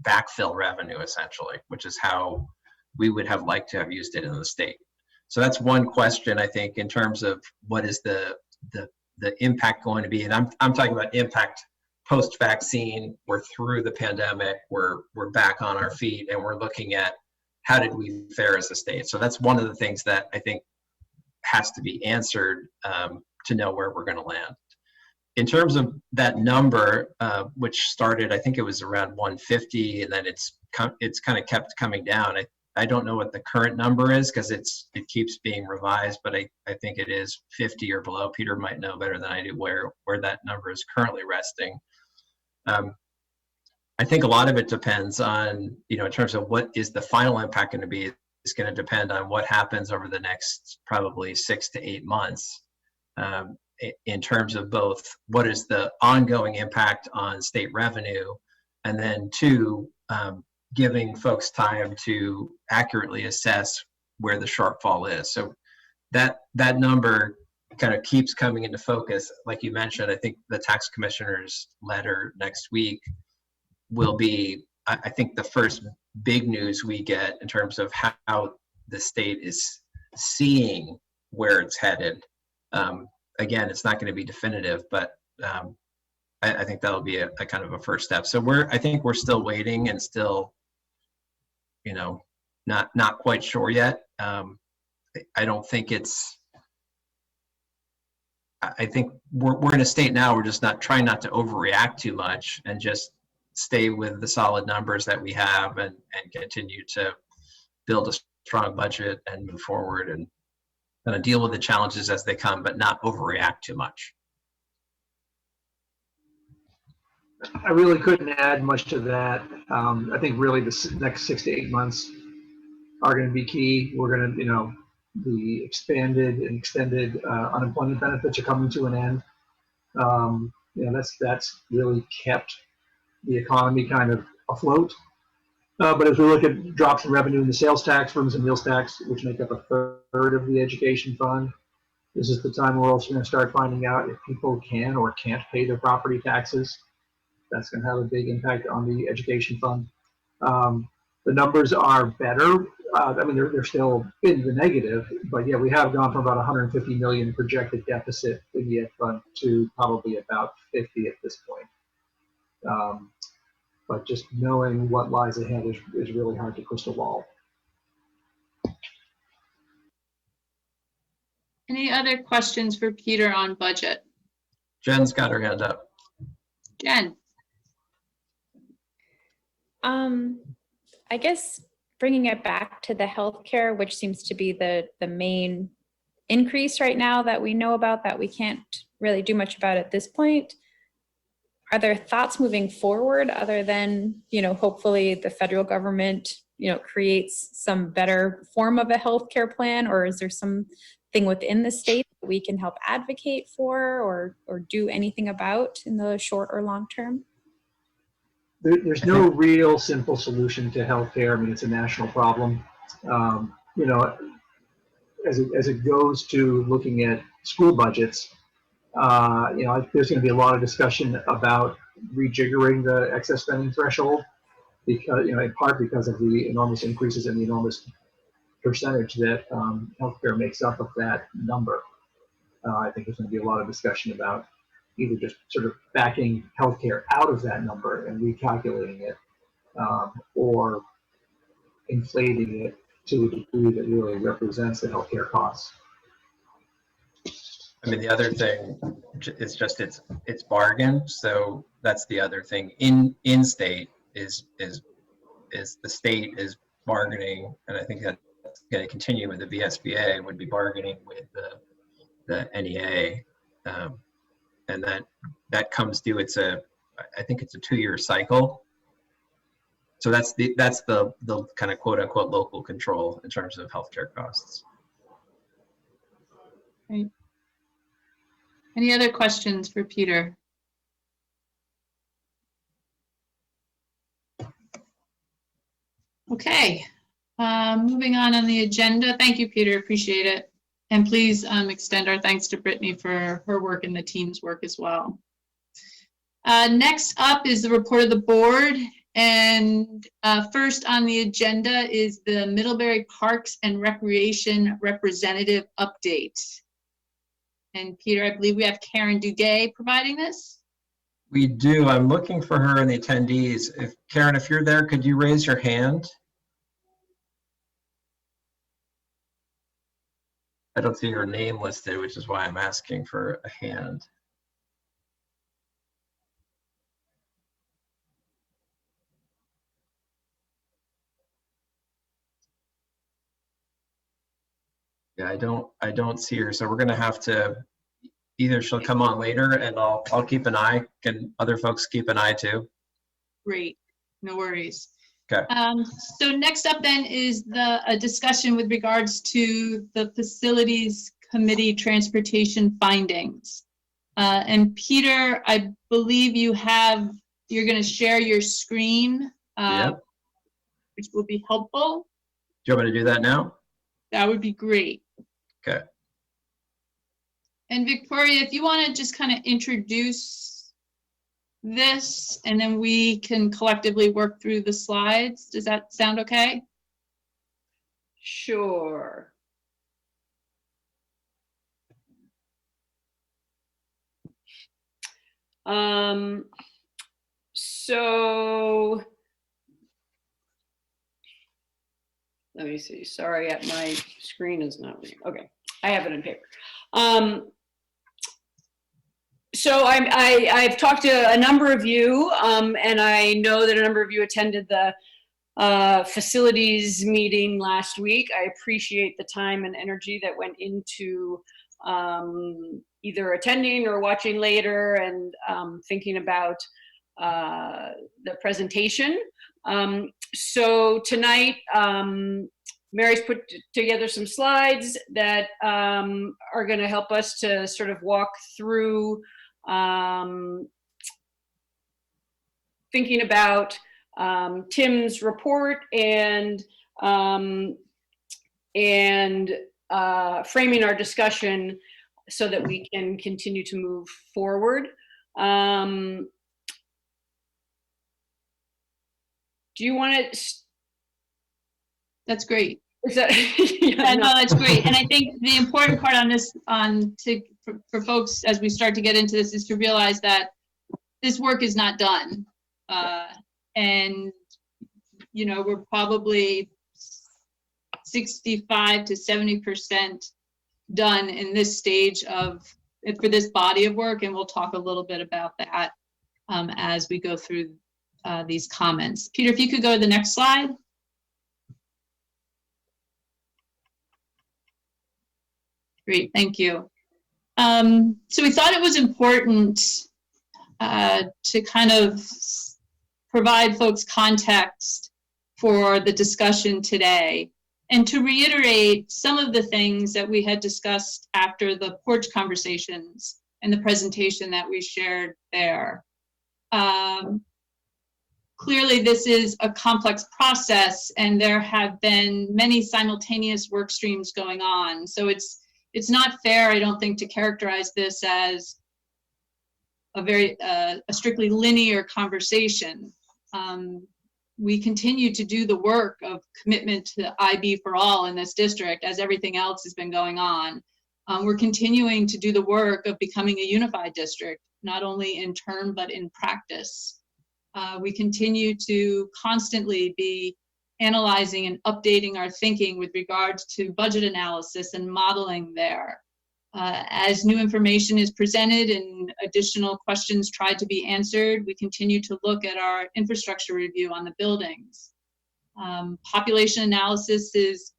backfill revenue essentially, which is how we would have liked to have used it in the state. So that's one question, I think, in terms of what is the the impact going to be? And I'm talking about impact post-vaccine. We're through the pandemic. We're back on our feet, and we're looking at how did we fare as a state. So that's one of the things that I think has to be answered to know where we're going to land. In terms of that number, which started, I think it was around 150, and then it's kind of kept coming down. I don't know what the current number is because it keeps being revised, but I think it is 50 or below. Peter might know better than I do where that number is currently resting. I think a lot of it depends on, in terms of what is the final impact going to be. It's going to depend on what happens over the next probably 6 to 8 months. In terms of both what is the ongoing impact on state revenue, and then two, giving folks time to accurately assess where the shortfall is. So that number kind of keeps coming into focus. Like you mentioned, I think the tax commissioner's letter next week will be, I think, the first big news we get in terms of how the state is seeing where it's headed. Again, it's not going to be definitive, but I think that'll be a kind of a first step. So I think we're still waiting and still, not quite sure yet. I don't think I think we're in a state now, we're just trying not to overreact too much and just stay with the solid numbers that we have and continue to build a strong budget and move forward and kind of deal with the challenges as they come, but not overreact too much. I really couldn't add much to that. I think really the next 6 to 8 months are going to be key. We're going to, the expanded and extended unemployment benefits are coming to an end. That's really kept the economy kind of afloat. But as we look at drops in revenue in the sales tax, rooms and meals tax, which make up a third of the education fund, this is the time we're also going to start finding out if people can or can't pay their property taxes. That's going to have a big impact on the education fund. The numbers are better. They're still in the negative, but yeah, we have gone from about 150 million projected deficit in the ed fund to probably about 50 at this point. But just knowing what lies ahead is really hard to crystal ball. Any other questions for Peter on budget? Jen's got her hand up. Jen. I guess bringing it back to the healthcare, which seems to be the main increase right now that we know about, that we can't really do much about at this point. Are there thoughts moving forward other than, hopefully the federal government, creates some better form of a healthcare plan, or is there something within the state that we can help advocate for or do anything about in the short or long term? There's no real simple solution to healthcare. It's a national problem. As it goes to looking at school budgets, there's going to be a lot of discussion about rejiggering the excess spending threshold, because in part because of the enormous increases and the enormous percentage that healthcare makes up of that number. I think there's going to be a lot of discussion about either just sort of backing healthcare out of that number and recalculating it, or inflating it to a degree that really represents the healthcare costs. The other thing is just it's bargain. So that's the other thing in state is the state is bargaining, and I think that's going to continue with the VSBA, would be bargaining with the NEA, and that comes due. I think it's a 2-year cycle. So that's the kind of quote unquote local control in terms of healthcare costs. Right. Any other questions for Peter? Okay, moving on the agenda. Thank you, Peter, appreciate it. And please extend our thanks to Brittany for her work and the team's work as well. Next up is the report of the board. And first on the agenda is the Middlebury Parks and Recreation Representative Update. And Peter, I believe we have Karen Duguay providing this. We do. I'm looking for her in the attendees. If Karen, if you're there, could you raise your hand? I don't see her name listed, which is why I'm asking for a hand. Yeah, I don't see her. So we're gonna have to, either she'll come on later and I'll keep an eye. Can other folks keep an eye too? Great, no worries. Okay. So next up then is a discussion with regards to the Facilities Committee transportation findings. And Peter, I believe you're going to share your screen, Yep. which will be helpful. Do you want me to do that now? That would be great. Okay. And Victoria, if you want to just kind of introduce this, and then we can collectively work through the slides. Does that sound okay? Sure. So let me see. Sorry, my screen is not reading. Okay, I have it in paper. So I've talked to a number of you, and I know that a number of you attended the facilities meeting last week. I appreciate the time and energy that went into either attending or watching later and thinking about the presentation. So tonight, Mary's put together some slides that are going to help us to sort of walk through thinking about Tim's report and framing our discussion so that we can continue to move forward. Do you want to? That's great. Is that, yeah, no, that's great. And I think the important part on this, for folks as we start to get into this, is to realize that this work is not done. And, you know, we're probably 65 to 70% done in this stage for this body of work. And we'll talk a little bit about that as we go through these comments. Peter, if you could go to the next slide. Great, thank you. So we thought it was important to kind of provide folks context for the discussion today and to reiterate some of the things that we had discussed after the porch conversations and the presentation that we shared there. Clearly, this is a complex process and there have been many simultaneous work streams going on. So it's not fair, I don't think, to characterize this as a strictly linear conversation. We continue to do the work of commitment to IB for all in this district as everything else has been going on. We're continuing to do the work of becoming a unified district, not only in term, but in practice. We continue to constantly be analyzing and updating our thinking with regards to budget analysis and modeling there. As new information is presented and additional questions tried to be answered, we continue to look at our infrastructure review on the buildings. Population analysis is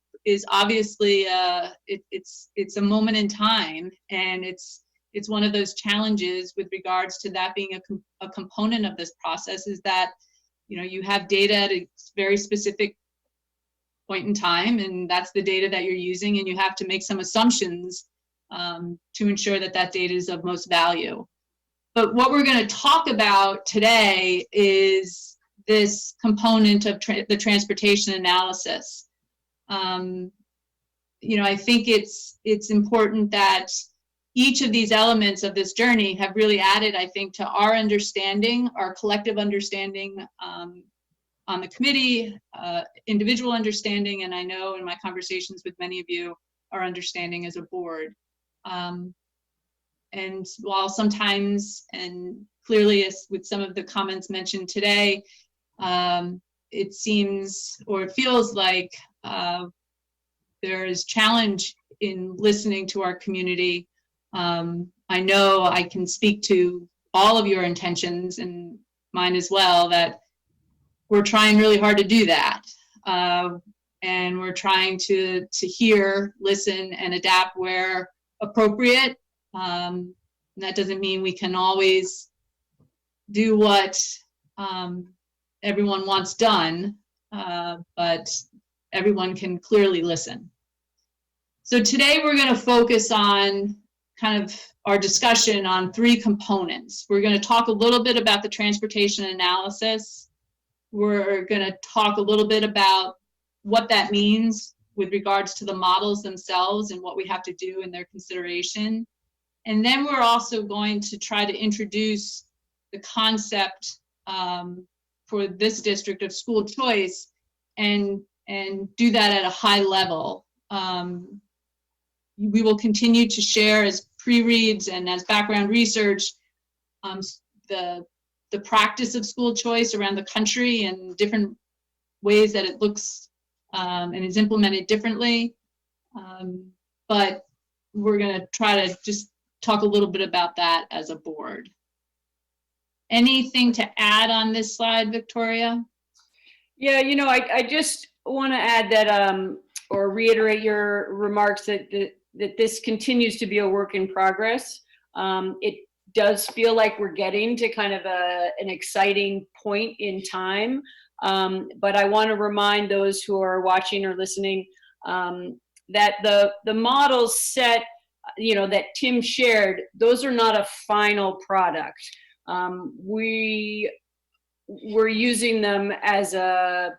obviously it's a moment in time, and it's one of those challenges with regards to that being a component of this process, is that, you know, you have data at a very specific point in time, and that's the data that you're using, and you have to make some assumptions to ensure that that data is of most value. But what we're going to talk about today is this component of the transportation analysis. You know, I think it's important that each of these elements of this journey have really added, I think, to our understanding, our collective understanding on the committee, individual understanding, and I know in my conversations with many of you, our understanding as a board. and while sometimes, and clearly as with some of the comments mentioned today, it seems or it feels like there is challenge in listening to our community. I know I can speak to all of your intentions and mine as well, that we're trying really hard to do that. And we're trying to hear, listen, and adapt where appropriate. And that doesn't mean we can always do what everyone wants done, but everyone can clearly listen. So today we're going to focus on kind of our discussion on 3 components. We're going to talk a little bit about the transportation analysis. We're going to talk a little bit about what that means with regards to the models themselves and what we have to do in their consideration. And then we're also going to try to introduce the concept for this district of school choice and do that at a high level. We will continue to share as pre-reads and as background research the practice of school choice around the country and different ways that it looks and is implemented differently. But we're going to try to just talk a little bit about that as a board. Anything to add on this slide, Victoria? Yeah, you know, I just want to add that, or reiterate your remarks that this continues to be a work in progress. It does feel like we're getting to kind of an exciting point in time. But I want to remind those who are watching or listening that the models set, you know, that Tim shared, those are not a final product. We're using them as a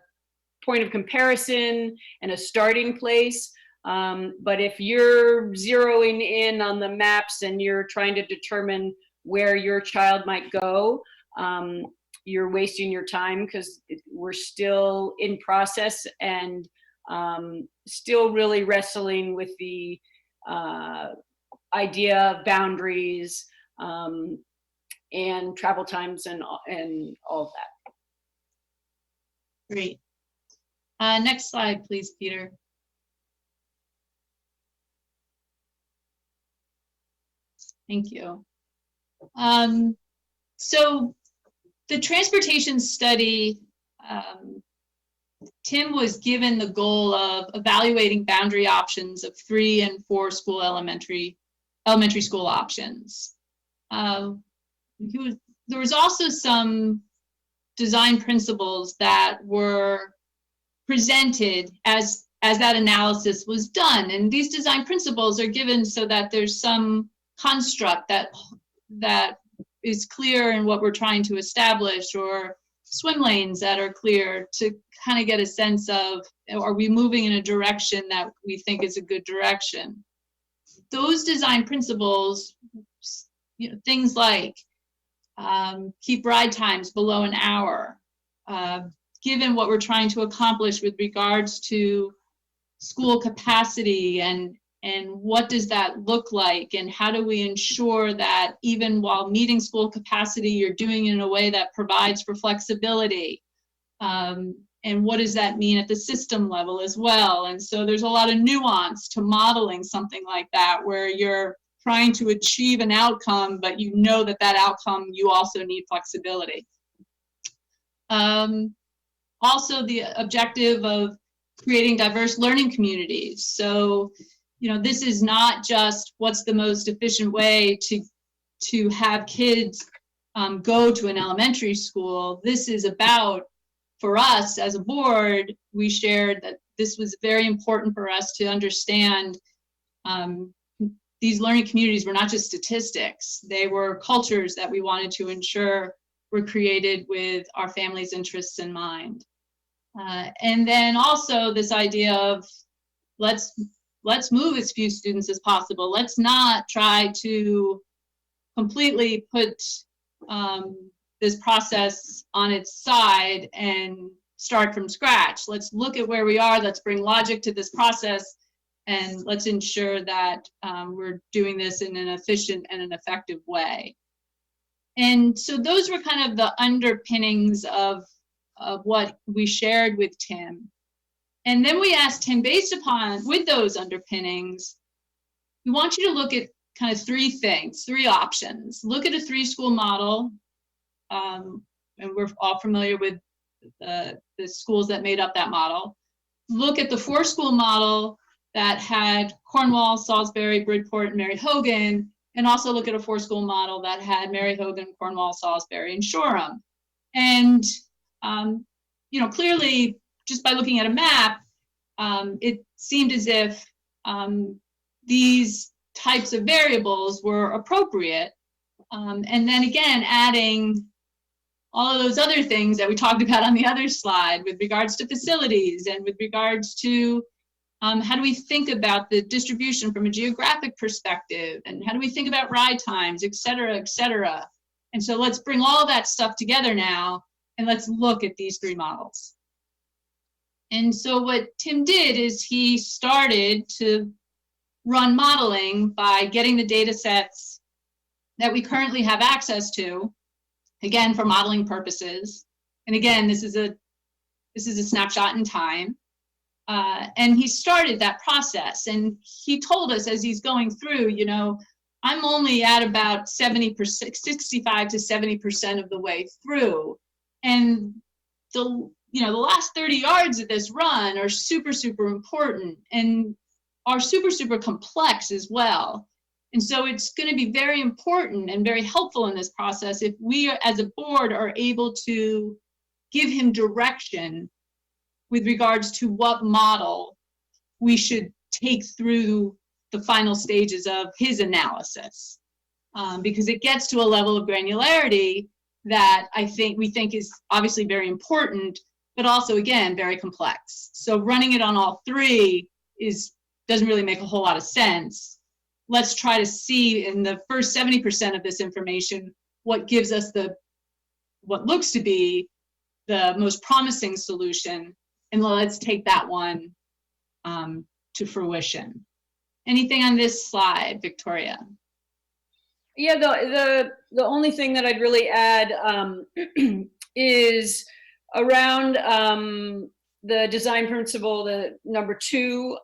point of comparison and a starting place. But if you're zeroing in on the maps and you're trying to determine where your child might go, you're wasting your time, because we're still in process and still really wrestling with the idea of boundaries and travel times and all of that. Great. Next slide, please, Peter. Thank you. So the transportation study, Tim was given the goal of evaluating boundary options of 3 and 4 school elementary school options. There was also some design principles that were presented as that analysis was done. And these design principles are given so that there's some construct that is clear in what we're trying to establish, or swim lanes that are clear, to kind of get a sense of, are we moving in a direction that we think is a good direction? Those design principles, you know, things like keep ride times below an hour, given what we're trying to accomplish with regards to school capacity and what does that look like, and how do we ensure that even while meeting school capacity, you're doing it in a way that provides for flexibility, and what does that mean at the system level as well? And so there's a lot of nuance to modeling something like that, where you're trying to achieve an outcome, but you know that that outcome, you also need flexibility. Also, the objective of creating diverse learning communities. So, you know, this is not just what's the most efficient way to have kids go to an elementary school. This is about, for us as a board, we shared that this was very important for us to understand these learning communities were not just statistics. They were cultures that we wanted to ensure were created with our family's interests in mind. And then also this idea of let's move as few students as possible. Let's not try to completely put this process on its side and start from scratch. Let's look at where we are. Let's bring logic to this process And let's ensure that we're doing this in an efficient and an effective way. And so those were kind of the underpinnings of what we shared with Tim. And then we asked him, based upon, with those underpinnings, we want you to look at kind of three things, three options. Look at a 3-school model, and we're all familiar with the schools that made up that model. Look at the 4-school model that had Cornwall, Salisbury, Bridport, and Mary Hogan, and also look at a 4-school model that had Mary Hogan, Cornwall, Salisbury, and Shoreham. And, you know, clearly, just by looking at a map, it seemed as if these types of variables were appropriate. And then again, adding all of those other things that we talked about on the other slide with regards to facilities and with regards to how do we think about the distribution from a geographic perspective, and how do we think about ride times, et cetera, et cetera. And so let's bring all that stuff together now, and let's look at these 3 models. And so what Tim did is he started to run modeling by getting the data sets that we currently have access to, again, for modeling purposes. And again, this is a snapshot in time. And he started that process, and he told us as he's going through, you know, I'm only at about 70%, 65 to 70% of the way through. And the last 30 yards of this run are super, super important and are super, super complex as well. And so it's going to be very important and very helpful in this process if we as a board are able to give him direction with regards to what model we should take through the final stages of his analysis. Because it gets to a level of granularity that we think is obviously very important, but also, again, very complex. So running it on all 3 doesn't really make a whole lot of sense. Let's try to see in the first 70% of this information what gives us what looks to be the most promising solution, and let's take that one to fruition. Anything on this slide, Victoria? Yeah, the only thing that I'd really add is around the design principle, the number 2,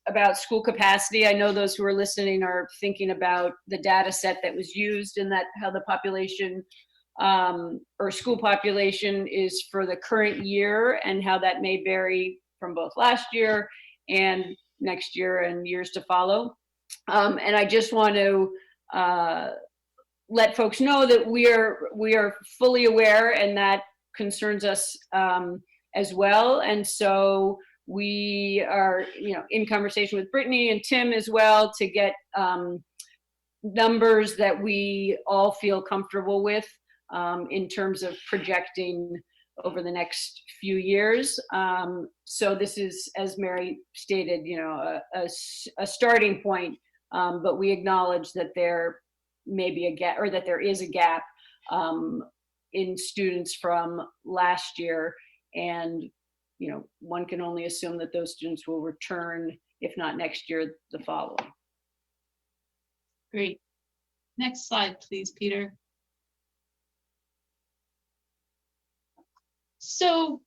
about school capacity. I know those who are listening are thinking about the data set that was used and how the population or school population is for the current year, and how that may vary from both last year and next year and years to follow. And I just want to let folks know that we are fully aware, and that concerns us as well. And so we are, in conversation with Brittany and Tim as well to get numbers that we all feel comfortable with in terms of projecting over the next few years. So this is, as Mary stated, a starting point, but we acknowledge that there may be a gap, or that there is a gap in students from last year. And one can only assume that those students will return, if not next year, the following. Great. Next slide, please, Peter. So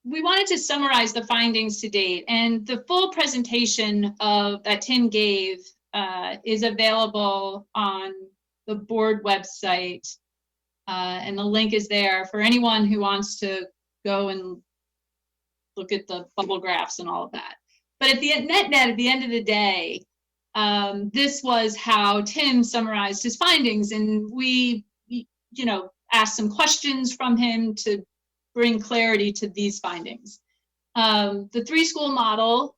we wanted to summarize the findings to date, and the full presentation that Tim gave is available on the board website, and the link is there for anyone who wants to go and look at the bubble graphs and all of that. But at the at the end of the day, this was how Tim summarized his findings, and we, asked some questions from him to bring clarity to these findings. The 3-school model,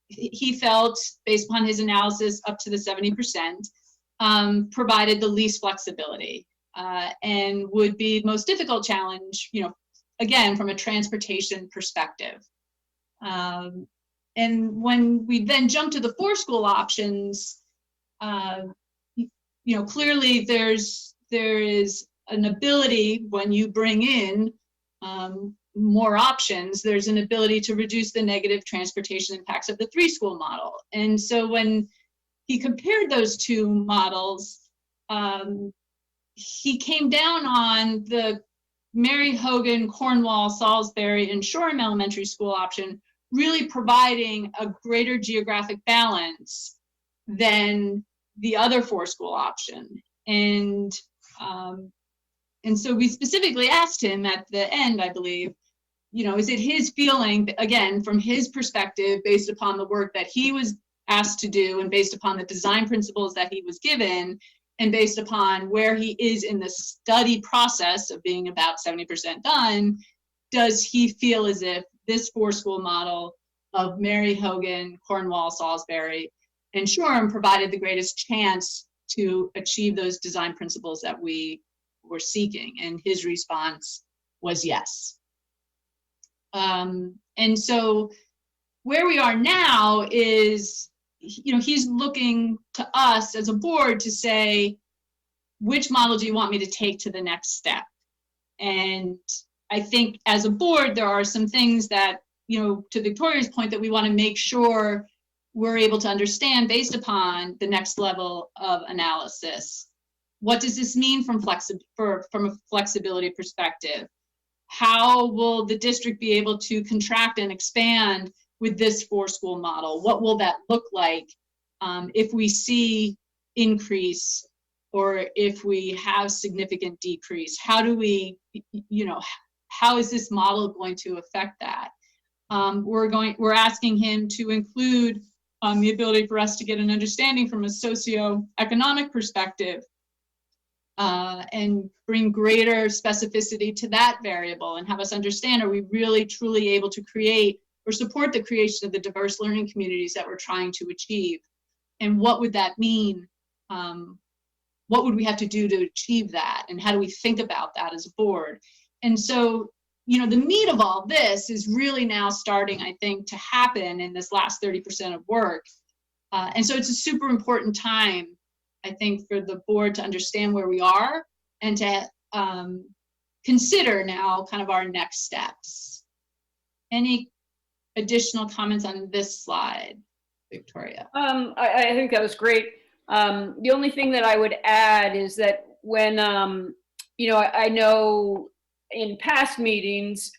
he felt, based upon his analysis, up to the 70%, provided the least flexibility and would be most difficult challenge, again, from a transportation perspective. And when we then jump to the 4-school options, clearly there is an ability when you bring in more options, there's an ability to reduce the negative transportation impacts of the 3-school model. And so when he compared those two models, he came down on the Mary Hogan, Cornwall, Salisbury, and Shoreham Elementary School option, really providing a greater geographic balance than the other 4-school option. And so we specifically asked him at the end, I believe, you know, is it his feeling, again, from his perspective, based upon the work that he was asked to do and based upon the design principles that he was given, and based upon where he is in the study process of being about 70% done, does he feel as if this 4-school model of Mary Hogan, Cornwall, Salisbury, and Shoreham provided the greatest chance to achieve those design principles that we were seeking? And his response was yes. And so where we are now is, you know, he's looking to us as a board to say, which model do you want me to take to the next step? And I think as a board, there are some things that, you know, to Victoria's point, that we want to make sure we're able to understand based upon the next level of analysis. What does this mean from a flexibility perspective? How will the district be able to contract and expand with this 4-school model? What will that look like if we see increase or if we have significant decrease? How do we, you know, how is this model going to affect that? We're asking him to include the ability for us to get an understanding from a socioeconomic perspective and bring greater specificity to that variable and have us understand, are we really truly able to create or support the creation of the diverse learning communities that we're trying to achieve? And what would that mean? What would we have to do to achieve that? And how do we think about that as a board? And so, you know, the meat of all this is really now starting, I think, to happen in this last 30% of work. And so it's a super important time, I think, for the board to understand where we are and to consider now kind of our next steps. Any additional comments on this slide, Victoria? I think that was great. The only thing that I would add is that when, you know, I know in past meetings,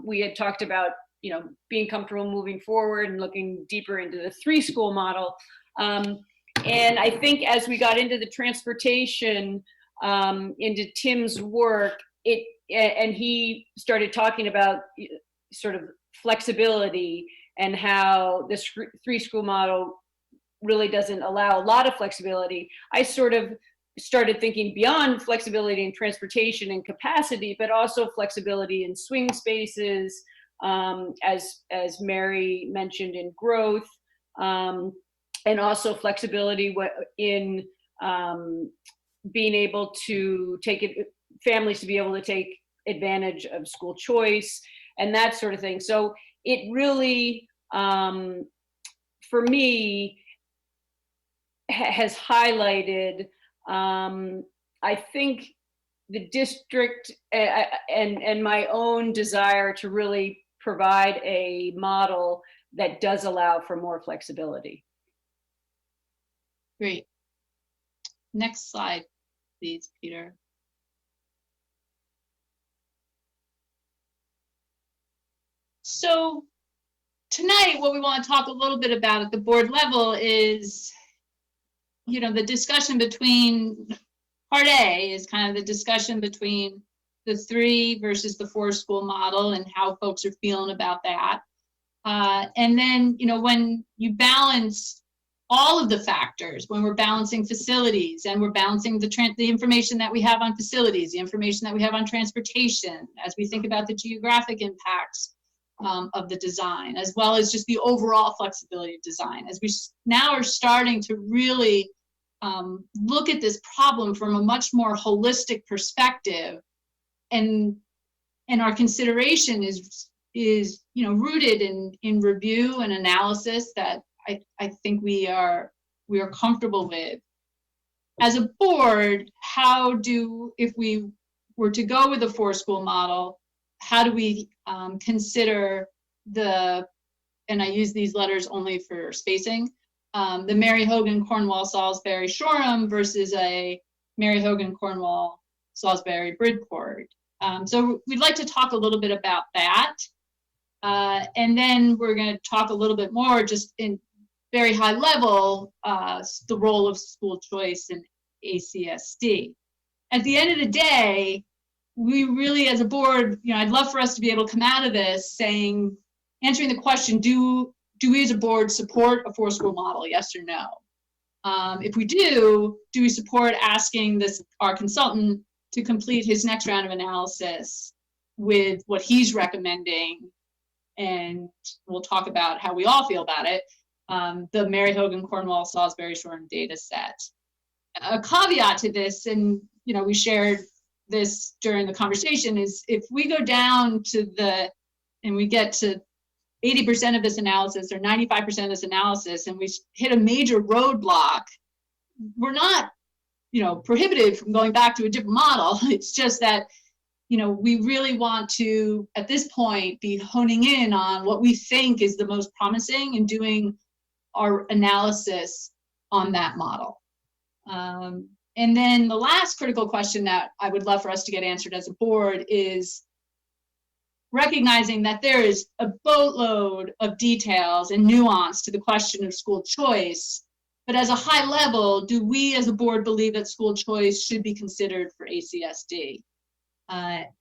we had talked about, you know, being comfortable moving forward and looking deeper into the 3-school model. And I think as we got into the transportation, into Tim's work, and he started talking about sort of flexibility and how this 3-school model really doesn't allow a lot of flexibility. I sort of started thinking beyond flexibility in transportation and capacity, but also flexibility in swing spaces, as Mary mentioned, in growth, and also flexibility in being able to take it, families to be able to take advantage of school choice and that sort of thing. So it really, for me, has highlighted, I think, the district and my own desire to really provide a model that does allow for more flexibility. Great. Next slide, please, Peter. So tonight, what we want to talk a little bit about at the board level is, you know, the discussion between part A is kind of the discussion between the 3 versus the 4-school model and how folks are feeling about that. And then, you know, when you balance all of the factors, when we're balancing facilities and we're balancing the information that we have on facilities, the information that we have on transportation, as we think about the geographic impacts of the design, as well as just the overall flexibility of design, as we now are starting to really look at this problem from a much more holistic perspective, and our consideration is you know, rooted in review and analysis that I think we are comfortable with. As a board, if we were to go with a 4-school model, how do we consider the, and I use these letters only for spacing, the Mary Hogan, Cornwall, Salisbury, Shoreham versus a Mary Hogan, Cornwall, Salisbury, Bridport. So we'd like to talk a little bit about that. And then we're going to talk a little bit more just in very high level, the role of school choice in ACSD. At the end of the day, we really, as a board, I'd love for us to be able to come out of this saying, answering the question, do we as a board support a 4-school model, yes or no? If we do we support asking our consultant to complete his next round of analysis with what he's recommending, and we'll talk about how we all feel about it, the Mary Hogan, Cornwall, Salisbury, Shoreham data set. A caveat to this, and we shared this during the conversation, is if we go down to and we get to 80% of this analysis or 95% of this analysis and we hit a major roadblock, we're not, prohibited from going back to a different model. It's just that, we really want to, at this point, be honing in on what we think is the most promising and doing our analysis on that model. And then the last critical question that I would love for us to get answered as a board is recognizing that there is a boatload of details and nuance to the question of school choice. But as a high level, do we as a board believe that school choice should be considered for ACSD?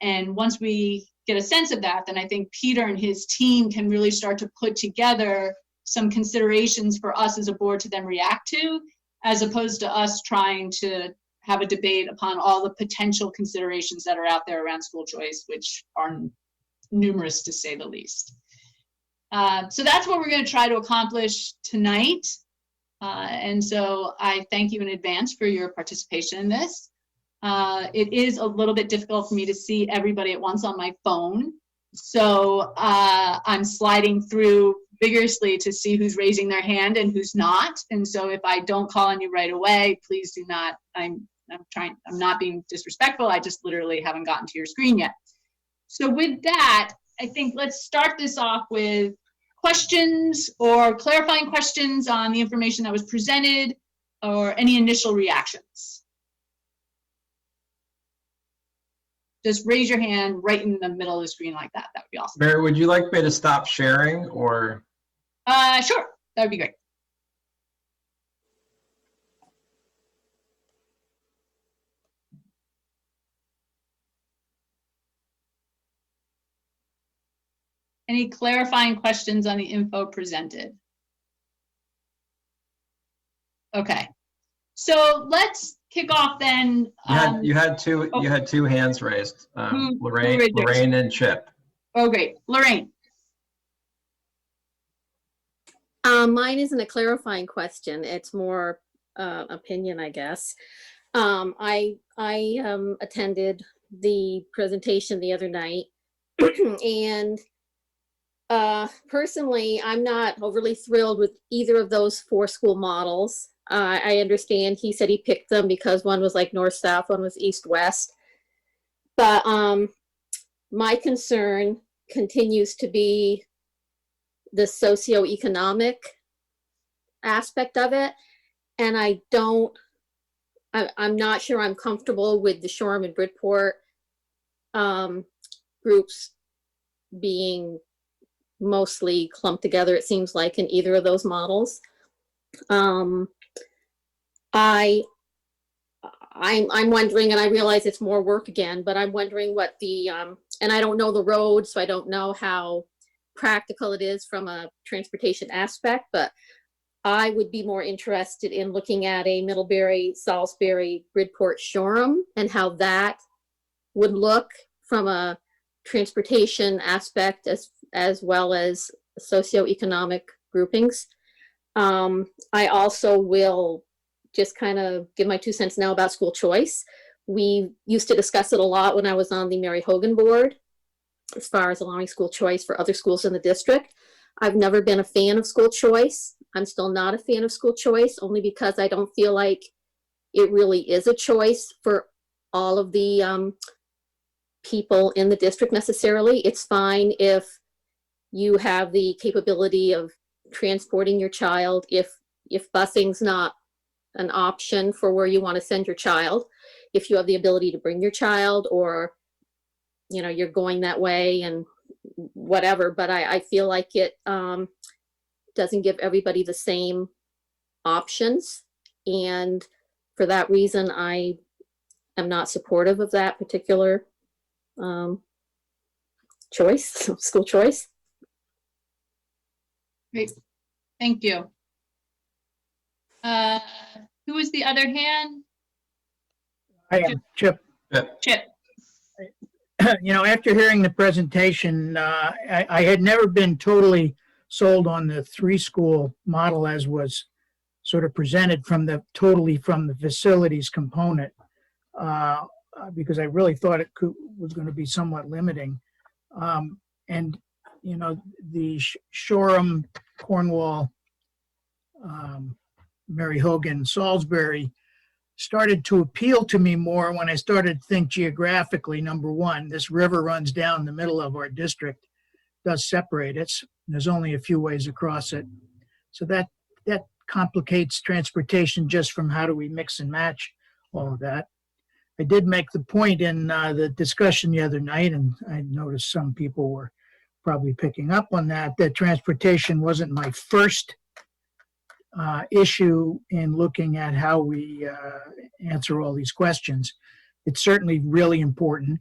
And once we get a sense of that, then I think Peter and his team can really start to put together some considerations for us as a board to then react to, as opposed to us trying to have a debate upon all the potential considerations that are out there around school choice, which are numerous to say the least. So that's what we're going to try to accomplish tonight. And so I thank you in advance for your participation in this. It is a little bit difficult for me to see everybody at once on my phone. So I'm sliding through vigorously to see who's raising their hand and who's not. And so if I don't call on you right away, please do not, I'm not being disrespectful. I just literally haven't gotten to your screen yet. So with that, I think let's start this off with questions or clarifying questions on the information that was presented or any initial reactions. Just raise your hand right in the middle of the screen like that. That would be awesome. Mary, would you like me to stop sharing or? Sure, that would be great. Any clarifying questions on the info presented? Okay, so let's kick off then. You had two hands raised. Lorraine and Chip. Oh, great, Lorraine. Mine isn't a clarifying question. It's more opinion, I guess. I attended the presentation the other night, and personally, I'm not overly thrilled with either of those 4-school models. I understand he said he picked them because one was like north-south, one was east-west. But my concern continues to be the socioeconomic aspect of it. And I'm not sure I'm comfortable with the Shoreham and Bridport groups being mostly clumped together, it seems like, in either of those models. I'm wondering, and I realize it's more work again, but I'm wondering what the, and I don't know the road, so I don't know how practical it is from a transportation aspect, but I would be more interested in looking at a Middlebury, Salisbury, Bridport, Shoreham, and how that would look from a transportation aspect as well as socioeconomic groupings. I also will just kind of give my 2 cents now about school choice. We used to discuss it a lot when I was on the Mary Hogan board, as far as allowing school choice for other schools in the district. I've never been a fan of school choice. I'm still not a fan of school choice, only because I don't feel like it really is a choice for all of the people in the district necessarily. It's fine if you have the capability of transporting your child, if busing's not an option for where you want to send your child, if you have the ability to bring your child, or you're going that way and whatever. But I feel like it doesn't give everybody the same options, and for that reason I am not supportive of that particular choice, school choice. Great, thank you. Who was the other hand? I am, Chip. Chip. After hearing the presentation, I had never been totally sold on the 3-school model as was sort of presented from the facilities component, because I really thought it was going to be somewhat limiting. And the Shoreham, Cornwall, Mary Hogan, Salisbury started to appeal to me more when I started to think geographically. Number one, this river runs down the middle of our district, does separate it. There's only a few ways across it. So that complicates transportation just from how do we mix and match all of that. I did make the point in the discussion the other night, and I noticed some people were probably picking up on that transportation wasn't my first issue in looking at how we answer all these questions. It's certainly really important,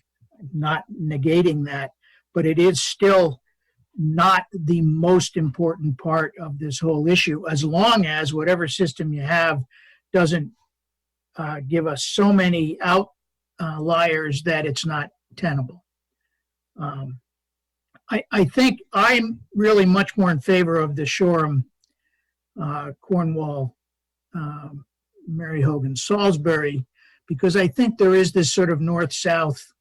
not negating that, but it is still not the most important part of this whole issue, as long as whatever system you have doesn't give us so many outliers that it's not tenable. I think I'm really much more in favor of the Shoreham, Cornwall, Mary Hogan, Salisbury, because I think there is this sort of north-south,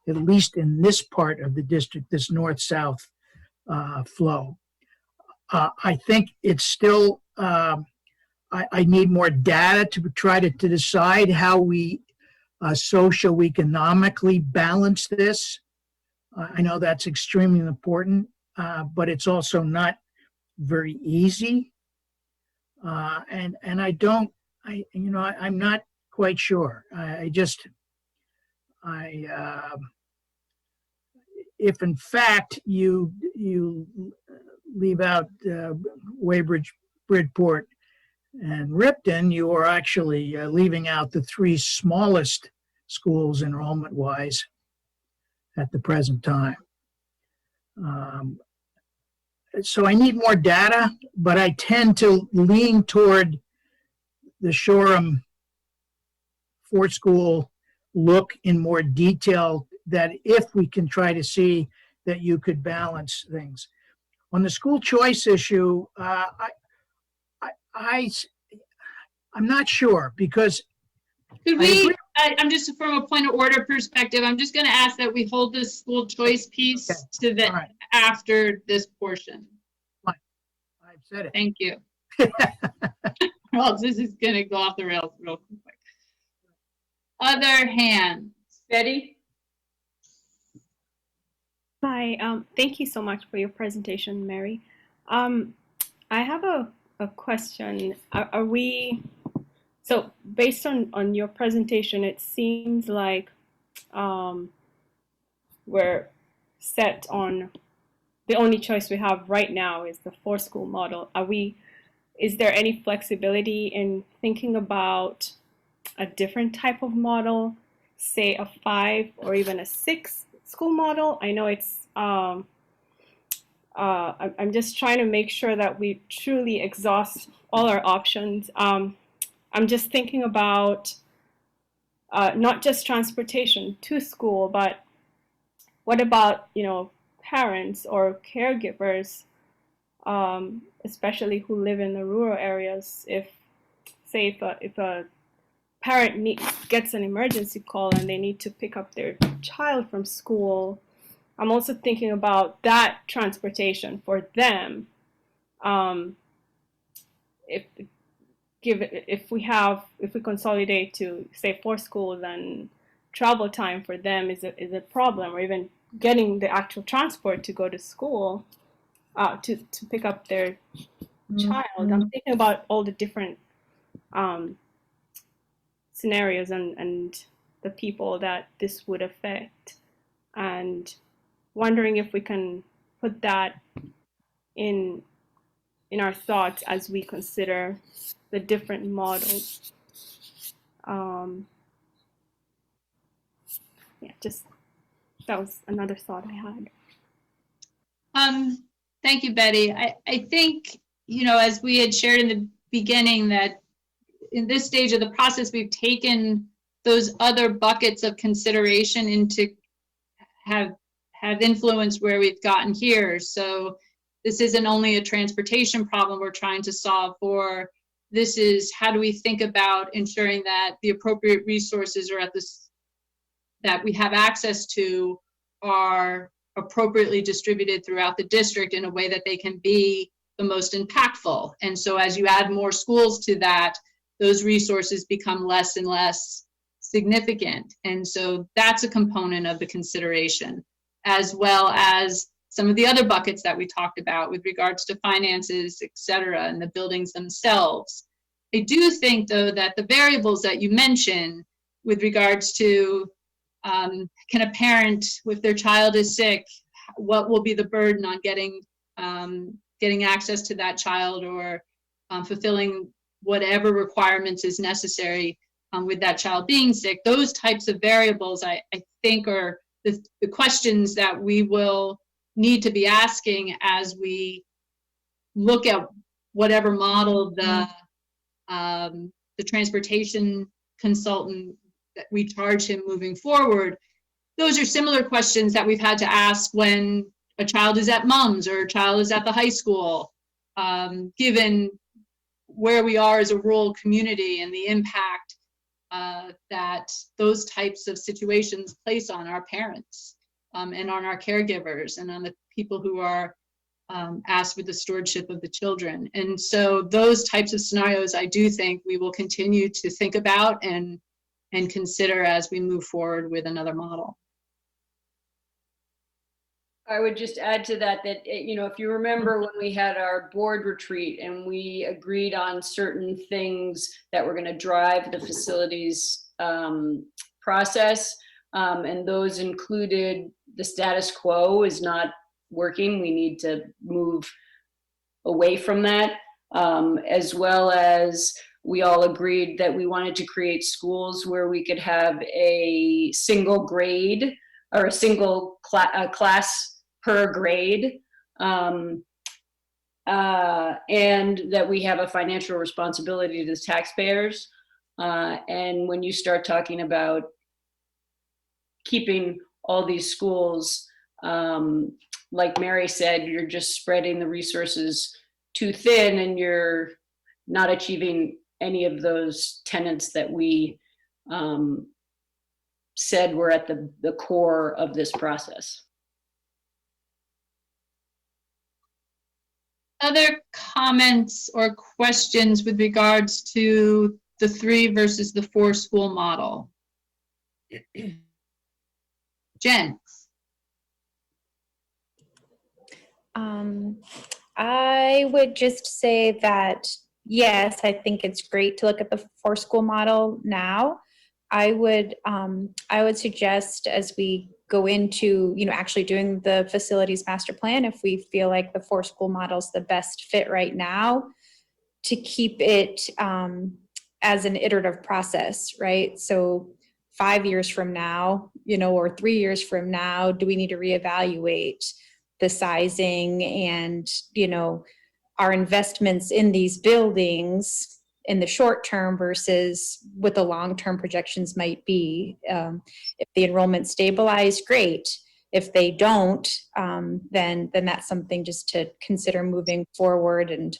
at least in this part of the district, this north-south flow. I think it's still, I need more data to try to decide how we socioeconomically balance this. I know that's extremely important, but it's also not very easy. And I'm not quite sure. If in fact you leave out Weybridge, Bridport, and Ripton, you are actually leaving out the 3 smallest schools enrollment-wise at the present time. So I need more data, but I tend to lean toward the Shoreham 4-school look in more detail, that if we can try to see that you could balance things. On the school choice issue, I'm not sure, because could we, I'm just from a point of order perspective, I'm just going to ask that we hold this school choice piece to the after this portion. Fine. I've said it. Thank you. Well, this is going to go off the rails real quick. Other hands. Betty? Hi, thank you so much for your presentation, Mary. I have a question. Are we, so based on your presentation, it seems like we're set on the only choice we have right now is the 4-school model. Is there any flexibility in thinking about a different type of model, say a 5 or even a 6-school model? I know it's, I'm just trying to make sure that we truly exhaust all our options. I'm just thinking about not just transportation to school, but what about, parents or caregivers, especially who live in the rural areas? If a parent gets an emergency call and they need to pick up their child from school, I'm also thinking about that transportation for them. If we consolidate to say 4-school, then travel time for them is a problem, or even getting the actual transport to go to school, to pick up their child. I'm thinking about all the different scenarios and the people that this would affect, and wondering if we can put that in our thoughts as we consider the different models. Yeah, just that was another thought I had. Thank you, Betty. I think, as we had shared in the beginning, that in this stage of the process, we've taken those other buckets of consideration into have influenced where we've gotten here. So this isn't only a transportation problem we're trying to solve for. This is how do we think about ensuring that the appropriate resources are that we have access to are appropriately distributed throughout the district in a way that they can be the most impactful. And so as you add more schools to that, those resources become less and less significant. And so that's a component of the consideration, as well as some of the other buckets that we talked about with regards to finances, et cetera, and the buildings themselves. I do think, though, that the variables that you mentioned with regards to can a parent, if their child is sick, what will be the burden on getting access to that child, or fulfilling whatever requirements is necessary with that child being sick. Those types of variables, I think, are the questions that we will need to be asking as we look at whatever model the transportation consultant that we charge him moving forward. Those are similar questions that we've had to ask when a child is at MUMS or a child is at the high school, given where we are as a rural community and the impact that those types of situations place on our parents and on our caregivers and on the people who are asked with the stewardship of the children. And so those types of scenarios, I do think we will continue to think about and consider as we move forward with another model. I would just add to that, if you remember when we had our board retreat and we agreed on certain things that were going to drive the facilities process, and those included the status quo is not working. We need to move away from that, as well as we all agreed that we wanted to create schools where we could have a single grade or a single class per grade, and that we have a financial responsibility to the taxpayers. And when you start talking about keeping all these schools, like Mary said, you're just spreading the resources too thin and you're not achieving any of those tenets that we said were at the core of this process. Other comments or questions with regards to the 3 versus the 4 school model? Jen? I would just say that, yes, I think it's great to look at the 4 school model now. I would suggest as we go into, actually doing the facilities master plan, if we feel like the 4 school model is the best fit right now, to keep it as an iterative process, right? So 5 years from now, or 3 years from now, do we need to reevaluate the sizing and, our investments in these buildings in the short term versus what the long-term projections might be. If the enrollment stabilize, great. If they don't, then that's something just to consider moving forward. And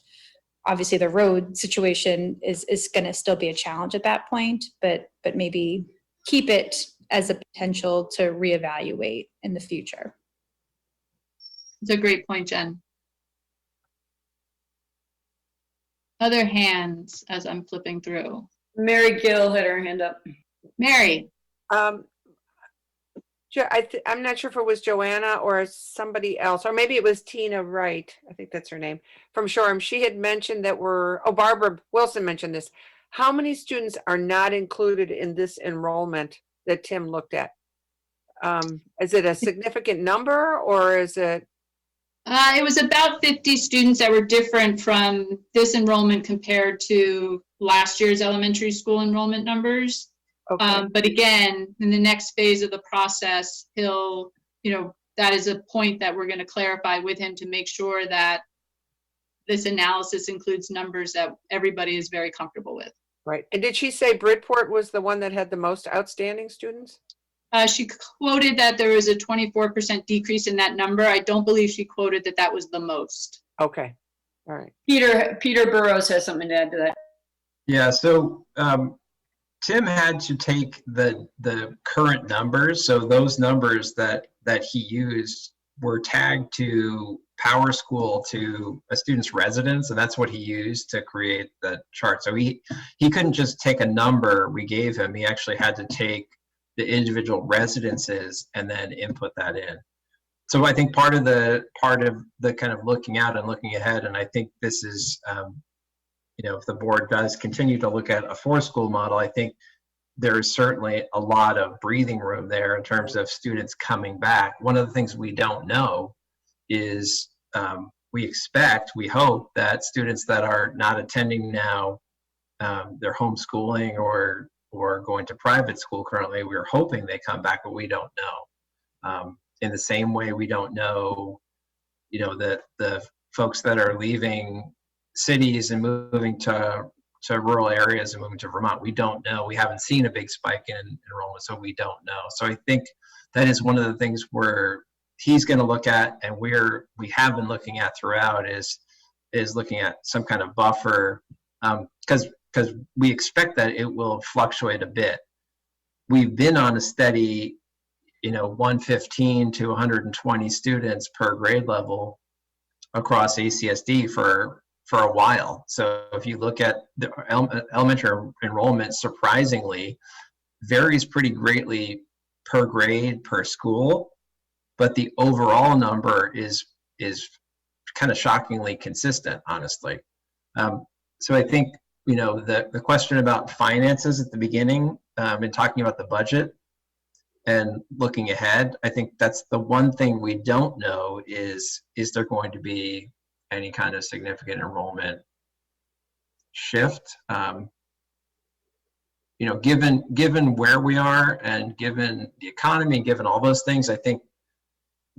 obviously the road situation is going to still be a challenge at that point, but maybe keep it as a potential to reevaluate in the future. It's a great point, Jen. Other hands as I'm flipping through. Mary Gill had her hand up. Mary. I'm not sure if it was Joanna or somebody else, or maybe it was Tina Wright. I think that's her name, from Shoreham. She had mentioned that Barbara Wilson mentioned this. How many students are not included in this enrollment that Tim looked at? Is it a significant number, or is it? It was about 50 students that were different from this enrollment compared to last year's elementary school enrollment numbers. Okay. But again, in the next phase of the process, he'll, that is a point that we're going to clarify with him to make sure that this analysis includes numbers that everybody is very comfortable with. Right. And did she say Bridport was the one that had the most outstanding students? She quoted that there was a 24% decrease in that number. I don't believe she quoted that that was the most. Okay. All right. Peter Burrows has something to add to that. Yeah, so Tim had to take the current numbers. So those numbers that he used were tagged to Power School to a student's residence, and that's what he used to create the chart. So he couldn't just take a number we gave him. He actually had to take the individual residences and then input that in. So I think part of the kind of looking out and looking ahead, and I think this is, if the board does continue to look at a 4-school model, I think there's certainly a lot of breathing room there in terms of students coming back. One of the things we don't know is we hope that students that are not attending now, they're homeschooling or going to private school currently, we're hoping they come back, but we don't know. In the same way, we don't know, that the folks that are leaving cities and moving to rural areas and moving to Vermont, we don't know. We haven't seen a big spike in enrollment, so we don't know. So I think that is one of the things where he's going to look at, and we have been looking at throughout, is looking at some kind of buffer, because we expect that it will fluctuate a bit. We've been on a steady, 115 to 120 students per grade level across ACSD for a while. So if you look at the elementary enrollment, surprisingly, varies pretty greatly per grade, per school, but the overall number is kind of shockingly consistent, honestly. So I think, the question about finances at the beginning, and talking about the budget and looking ahead, I think that's the one thing we don't know is there going to be any kind of significant enrollment shift? Given where we are and given the economy, given all those things, I think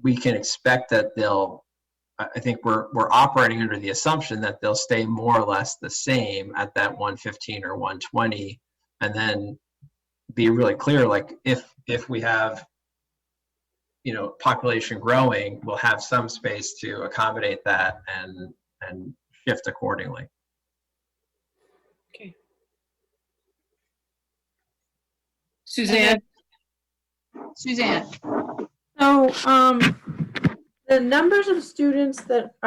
we can expect that I think we're operating under the assumption that they'll stay more or less the same at that 115 or 120, and then be really clear, like if we have population growing, we'll have some space to accommodate that and shift accordingly. Okay. Suzanne. So, the numbers of students the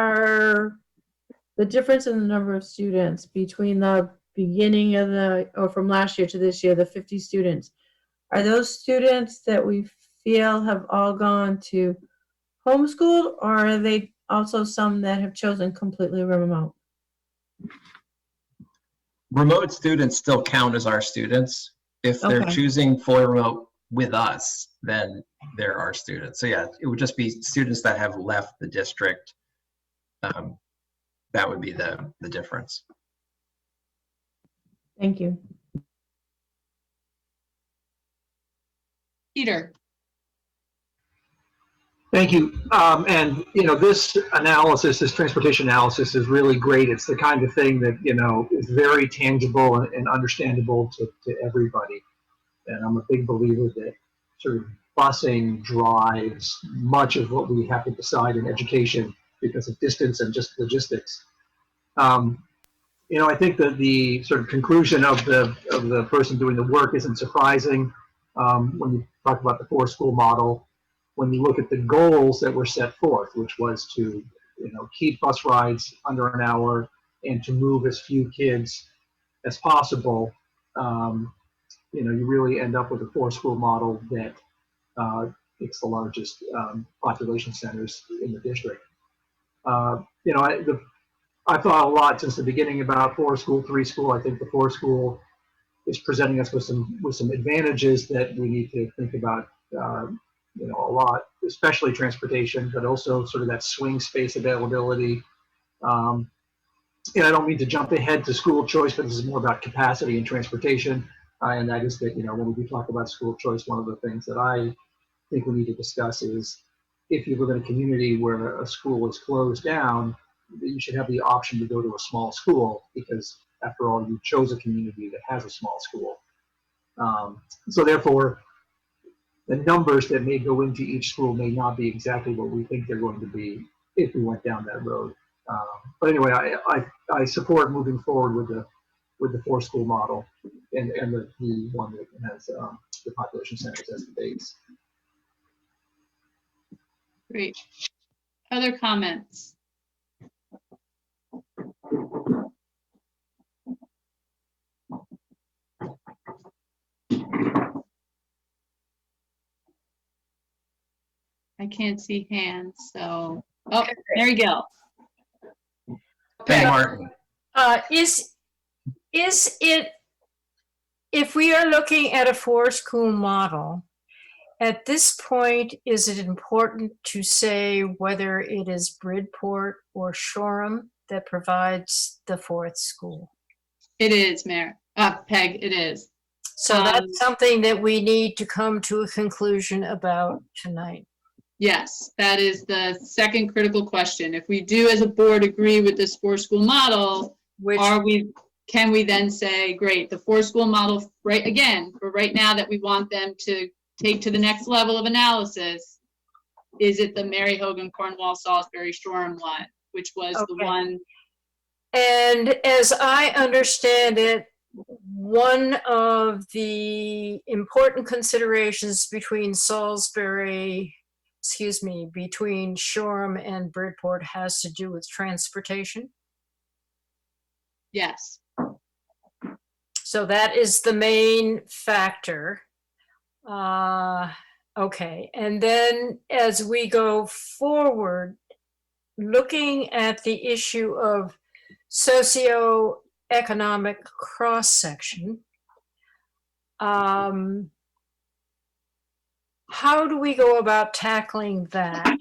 difference in the number of students between the beginning of or from last year to this year, the 50 students, are those students that we feel have all gone to homeschool, or are they also some that have chosen completely remote? Remote students still count as our students. If they're choosing fully remote with us, then they're our students. So yeah, it would just be students that have left the district. That would be the difference. Thank you. Peter. Thank you. And this analysis, this transportation analysis, is really great. It's the kind of thing that is very tangible and understandable to everybody. And I'm a big believer that sort of busing drives much of what we have to decide in education because of distance and just logistics. I think that the sort of conclusion of the person doing the work isn't surprising. When you talk about the 4-school model, when you look at the goals that were set forth, which was to keep bus rides under an hour and to move as few kids as possible, you really end up with a 4-school model that it's the largest population centers in the district. I've thought a lot since the beginning about 4-school, 3-school. I think the 4-school is presenting us with some advantages that we need to think about, a lot, especially transportation, but also sort of that swing space availability. And I don't mean to jump ahead to school choice, but this is more about capacity and transportation. And that is that, when we do talk about school choice, one of the things that I think we need to discuss is if you live in a community where a school is closed down, you should have the option to go to a small school, because after all, you chose a community that has a small school. So therefore, the numbers that may go into each school may not be exactly what we think they're going to be if we went down that road. But anyway, I support moving forward with the 4-school model and the one that has the population centers as the base. Great. Other comments? I can't see hands, so, oh, there you go. Hey, Martin. Is it, if we are looking at a 4-school model, at this point, is it important to say whether it is Bridport or Shoreham that provides the 4th school? It is, Peg, it is. So that's something that we need to come to a conclusion about tonight. Yes, that is the second critical question. If we do as a board agree with this 4-school model, can we then say, great, the 4-school model, right, again, for right now that we want them to take to the next level of analysis, is it the Mary Hogan, Cornwall, Salisbury, Shoreham one, which was the one? And as I understand it, one of the important considerations between between Shoreham and Bridport has to do with transportation. Yes. So that is the main factor. Okay, and then as we go forward, looking at the issue of socioeconomic cross-section, how do we go about tackling that?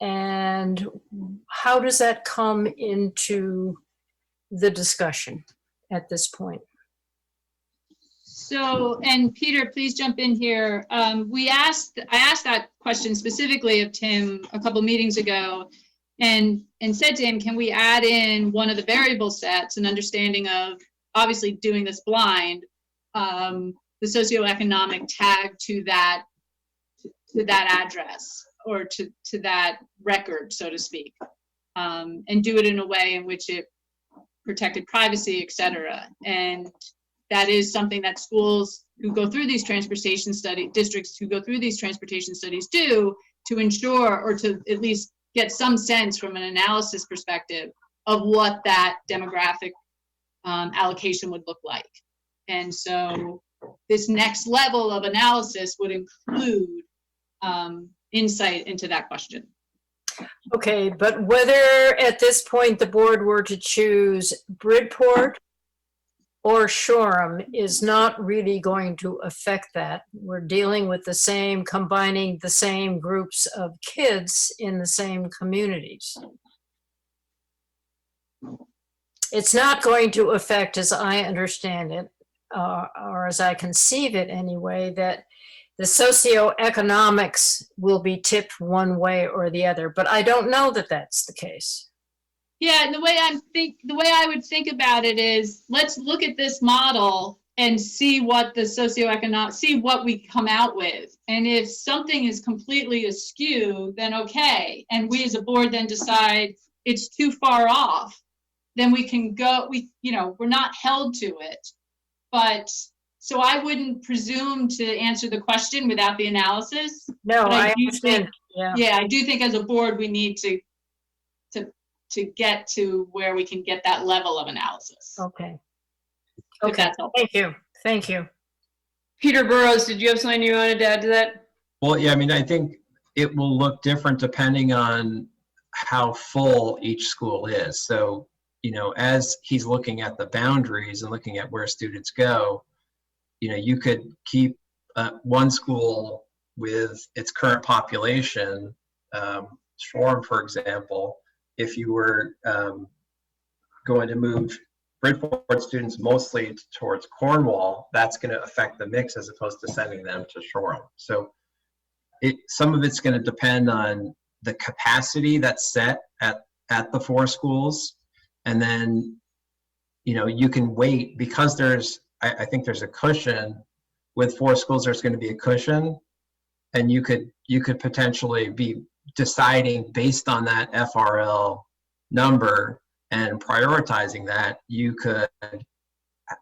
And how does that come into the discussion at this point? So, and Peter, please jump in here. I asked that question specifically of Tim a couple meetings ago and said to him, can we add in one of the variable sets, an understanding of obviously doing this blind, the socioeconomic tag to that address or to that record, so to speak, and do it in a way in which it protected privacy, et cetera. And that is something that schools who go through these districts who go through these transportation studies do to ensure, or to at least get some sense from an analysis perspective of what that demographic allocation would look like. And so this next level of analysis would include insight into that question. Okay, but whether at this point the board were to choose Bridport or Shoreham is not really going to affect that. We're dealing with combining the same groups of kids in the same communities. It's not going to affect, as I understand it, or as I conceive it anyway, that the socioeconomics will be tipped one way or the other, but I don't know that that's the case. Yeah, and the way I would think about it is, let's look at this model and see what what we come out with. And if something is completely askew, then okay. And we as a board then decide it's too far off, then we can go, we're not held to it. But so I wouldn't presume to answer the question without the analysis. No, but I understand. Yeah, I do think as a board we need to get to where we can get that level of analysis. Okay. Okay. Thank you. Thank you. Peter Burrows, did you have something you wanted to add to that? Well, yeah, I mean, I think it will look different depending on how full each school is. So, as he's looking at the boundaries and looking at where students go, you could keep one school with its current population, Shoreham, for example, if you were going to move Bridport students mostly towards Cornwall, that's going to affect the mix as opposed to sending them to Shoreham. So some of it's going to depend on the capacity that's set at the 4 schools. And then, you can wait because I think there's a cushion with 4 schools. There's going to be a cushion, and you could potentially be deciding based on that FRL number and prioritizing that. You could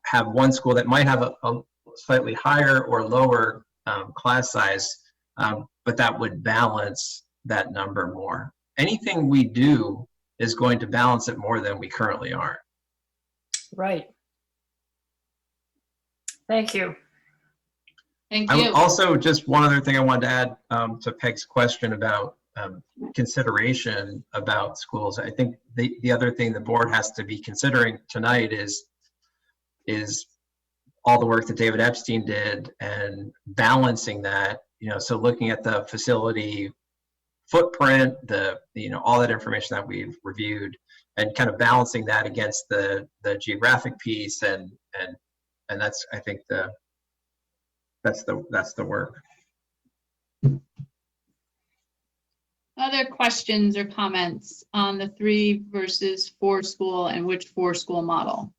have one school that might have a slightly higher or lower class size, but that would balance that number more. Anything we do is going to balance it more than we currently are. Right. Thank you. Thank I you. would also, just one other thing I wanted to add to Peg's question about consideration about schools. I think the other thing the board has to be considering tonight is all the work that David Epstein did and balancing that, so looking at the facility footprint, all that information that we've reviewed, and kind of balancing that against the geographic piece, and that's, I think, that's the work. Other questions or comments on the 3 versus 4 school and which 4 school model?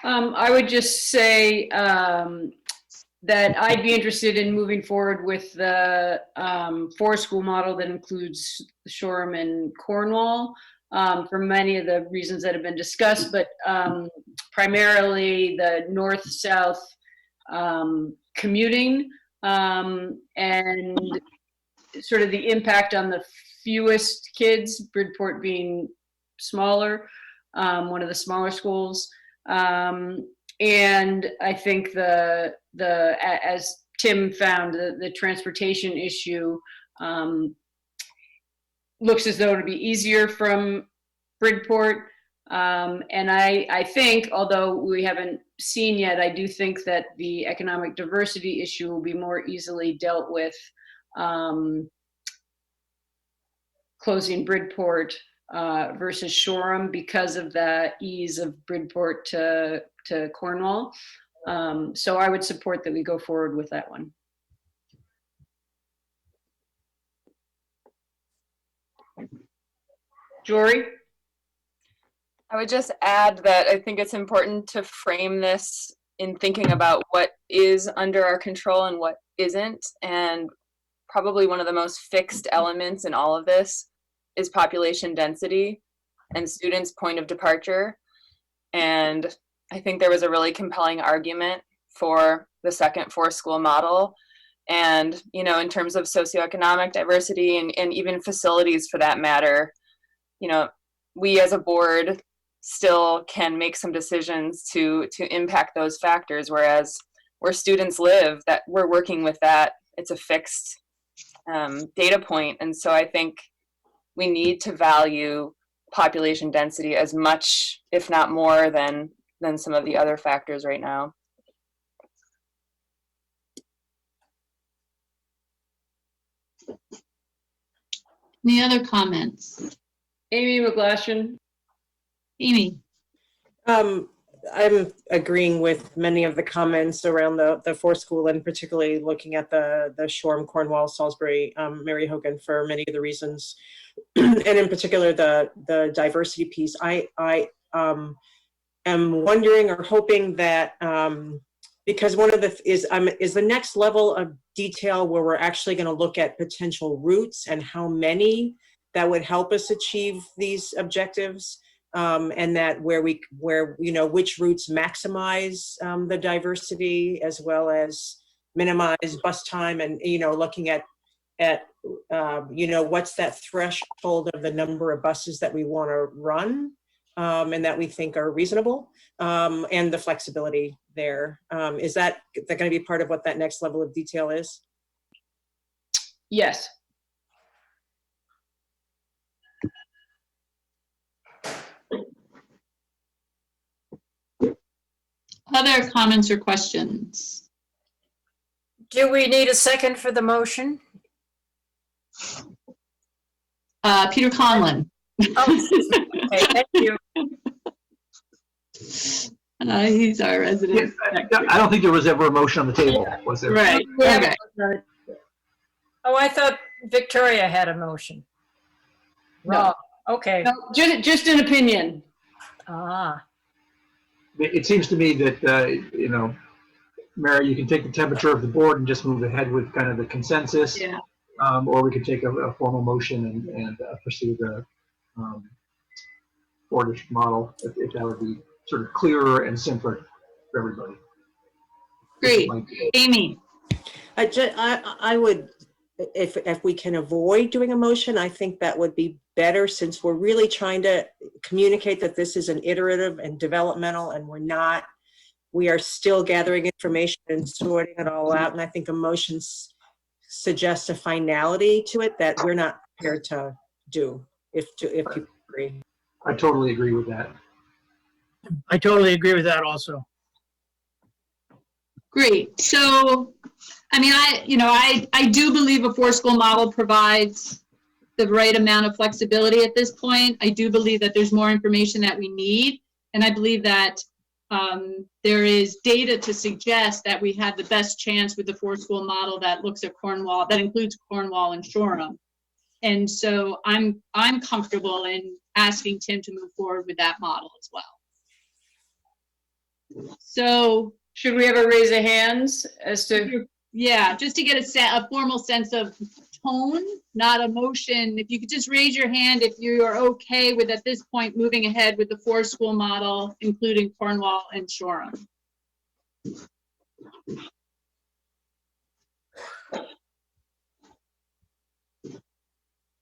I would just say that I'd be interested in moving forward with the 4 school model that includes Shoreham and Cornwall, for many of the reasons that have been discussed, but primarily the north-south commuting and sort of the impact on the fewest kids, Bridport being smaller, one of the smaller schools. And I think as Tim found, the transportation issue looks as though it'll be easier from Bridport. And I think, although we haven't seen yet, I do think that the economic diversity issue will be more easily dealt with closing Bridport versus Shoreham because of the ease of Bridport to Cornwall. So I would support that we go forward with that one. Jory? I would just add that I think it's important to frame this in thinking about what is under our control and what isn't. And probably one of the most fixed elements in all of this is population density and students' point of departure. And I think there was a really compelling argument for the second 4-school model. And, in terms of socioeconomic diversity and even facilities for that matter, we as a board still can make some decisions to impact those factors, whereas where students live, that we're working with that, it's a fixed data point. And so I think we need to value population density as much, if not more, than some of the other factors right now. Any other comments? Amy McGlashan. Amy. I'm agreeing with many of the comments around the 4 school, and particularly looking at the Shoreham, Cornwall, Salisbury, Mary Hogan for many of the reasons, and in particular the diversity piece. I am wondering or hoping that because one of the is the next level of detail where we're actually going to look at potential routes and how many that would help us achieve these objectives. And that where which routes maximize the diversity as well as minimize bus time, and looking at what's that threshold of the number of buses that we want to run, and that we think are reasonable, and the flexibility there. Is that going to be part of what that next level of detail is? Yes. Other comments or questions? Do we need a second for the motion? Peter Conlon. Okay, thank you. He's our resident. I don't think there was ever a motion on the table, was there? Right. Yeah. Okay. Oh, I thought Victoria had a motion. No. Okay. No, just an opinion. Ah. It seems to me that, you know, Mary, you can take the temperature of the board and just move ahead with kind of the consensus. Yeah. Or we could take a formal motion and pursue the board district model, if that would be sort of clearer and simpler for everybody. Great. Amy. I would, if we can avoid doing a motion, I think that would be better, since we're really trying to communicate that this is an iterative and developmental, and we are still gathering information and sorting it all out. And I think a motion suggests a finality to it that we're not prepared to do, if people agree. I totally agree with that. I totally agree with that also. Great. So, I mean, I do believe a 4-school model provides the right amount of flexibility at this point. I do believe that there's more information that we need. And I believe that there is data to suggest that we have the best chance with the 4-school model that looks at Cornwall, that includes Cornwall and Shoreham. And so I'm comfortable in asking Tim to move forward with that model as well. So should we have a raise of hands as to? Yeah, just to get a formal sense of tone, not a motion. If you could just raise your hand if you are okay with, at this point, moving ahead with the 4-school model, including Cornwall and Shoreham.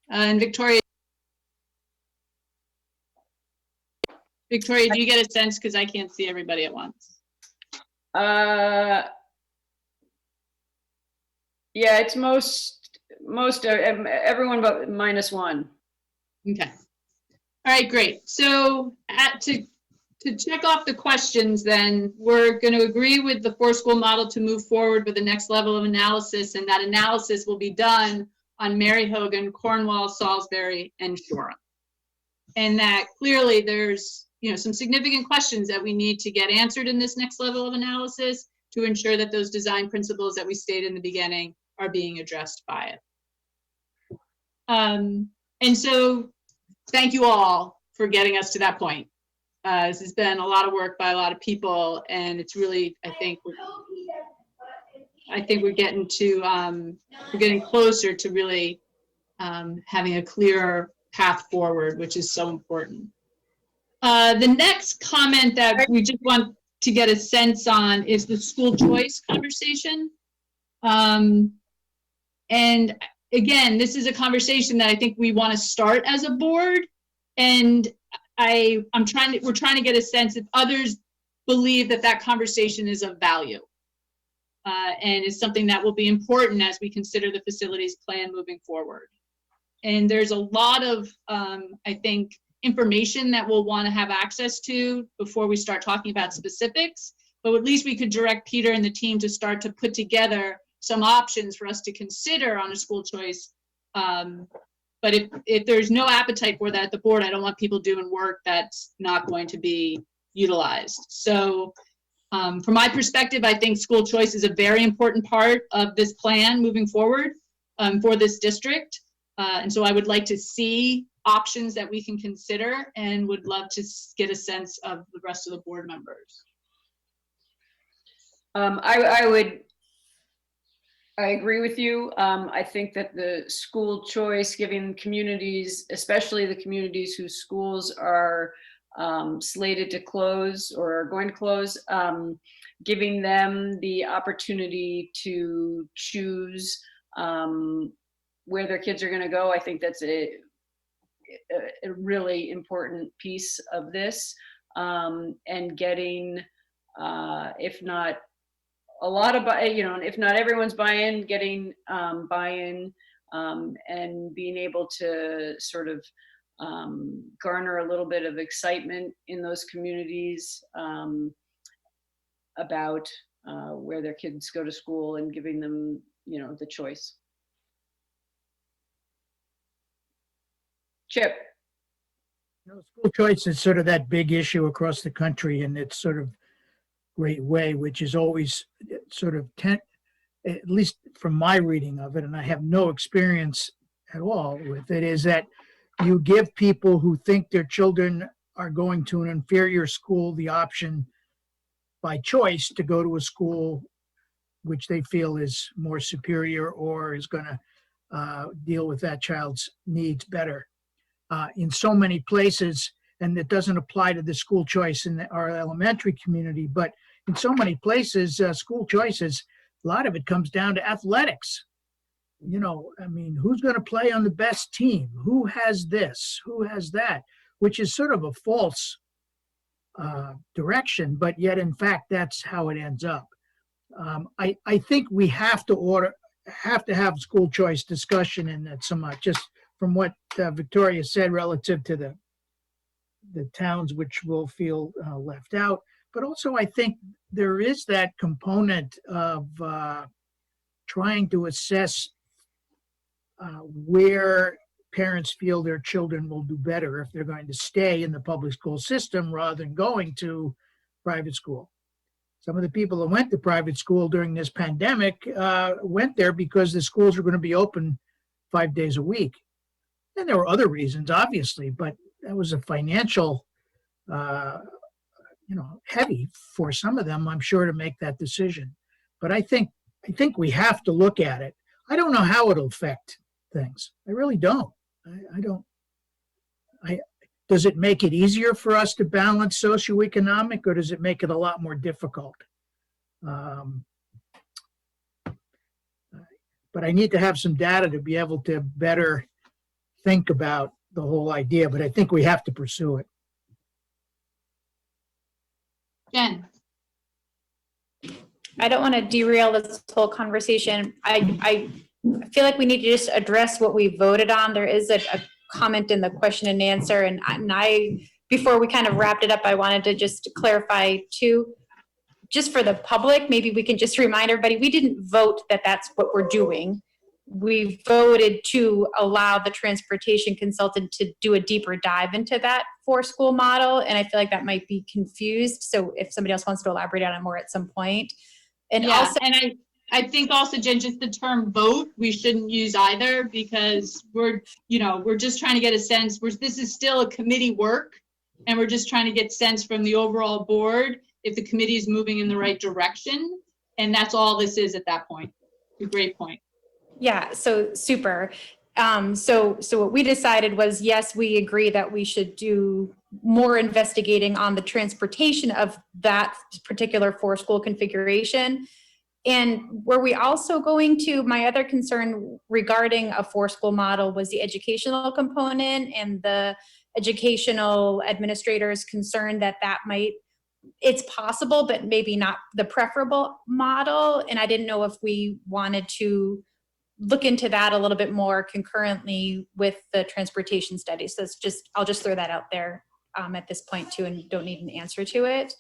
And Victoria, do you get a sense? Because I can't see everybody at once. Yeah, it's most everyone but -1. Okay. All right, great. So to check off the questions, then we're going to agree with the 4-school model to move forward with the next level of analysis, and that analysis will be done on Maryhogan, Cornwall, Salisbury, and Shoreham. And that clearly there's some significant questions that we need to get answered in this next level of analysis to ensure that those design principles that we stated in the beginning are being addressed by it. And so thank you all for getting us to that point. This has been a lot of work by a lot of people, and it's really, I think we're getting closer to really having a clearer path forward, which is so important. The next comment that we just want to get a sense on is the school choice conversation. And again, this is a conversation that I think we want to start as a board, and we're trying to get a sense if others believe that conversation is of value, and is something that will be important as we consider the facilities plan moving forward. And there's a lot of, I think, information that we'll want to have access to before we start talking about specifics, but at least we could direct Peter and the team to start to put together some options for us to consider on a school choice. But if there's no appetite for that at the board, I don't want people doing work that's not going to be utilized. So from my perspective, I think school choice is a very important part of this plan moving forward for this district. And so I would like to see options that we can consider, and would love to get a sense of the rest of the board members. I agree with you. I think that the school choice, giving communities, especially the communities whose schools are slated to close or are going to close, giving them the opportunity to choose where their kids are going to go. I think that's a really important piece of this, and getting, if not a lot of if not everyone's buy-in, getting buy-in, and being able to sort of garner a little bit of excitement in those communities about where their kids go to school and giving them, the choice. Chip. School choice is sort of that big issue across the country, and it's sort of great way, which is always sort of at least from my reading of it, and I have no experience at all with it, is that you give people who think their children are going to an inferior school the option by choice to go to a school which they feel is more superior or is going to deal with that child's needs better. In so many places, and it doesn't apply to the school choice in our elementary community, but in so many places, school choices, a lot of it comes down to athletics. I mean, who's going to play on the best team? Who has this? Who has that? Which is sort of a false direction, but yet, in fact, that's how it ends up. I think we have to have school choice discussion in that somewhat, just from what Victoria said relative to the towns which will feel left out. But also, I think there is that component of trying to assess where parents feel their children will do better if they're going to stay in the public school system rather than going to private school. Some of the people that went to private school during this pandemic went there because the schools were going to be open 5 days a week. And there were other reasons, obviously, but that was a financial, heavy for some of them, I'm sure, to make that decision. But I think we have to look at it. I don't know how it'll affect things. I really don't. Does it make it easier for us to balance socioeconomic, or does it make it a lot more difficult? But I need to have some data to be able to better think about the whole idea, but I think we have to pursue it. Jen. I don't want to derail this whole conversation. I feel like we need to just address what we voted on. There is a comment in the question and answer, and I, before we kind of wrapped it up, I wanted to just clarify too, just for the public, maybe we can just remind everybody, we didn't vote that that's what we're doing. We voted to allow the transportation consultant to do a deeper dive into that for-school model, and I feel like that might be confused. So if somebody else wants to elaborate on it more at some point. And yeah, also, and I think also, Jen, just the term vote, we shouldn't use either, because we're just trying to get a sense, this is still a committee work, and we're just trying to get sense from the overall board if the committee is moving in the right direction. And that's all this is at that point. A great point. yeah, so super. So what we decided was, yes, we agree that we should do more investigating on the transportation of that particular for-school configuration. And were we also going to, my other concern regarding a for-school model was the educational component and the educational administrators concerned that might, it's possible, but maybe not the preferable model. And I didn't know if we wanted to look into that a little bit more concurrently with the transportation study. So it's just, I'll just throw that out there at this point too, and don't need an answer to it.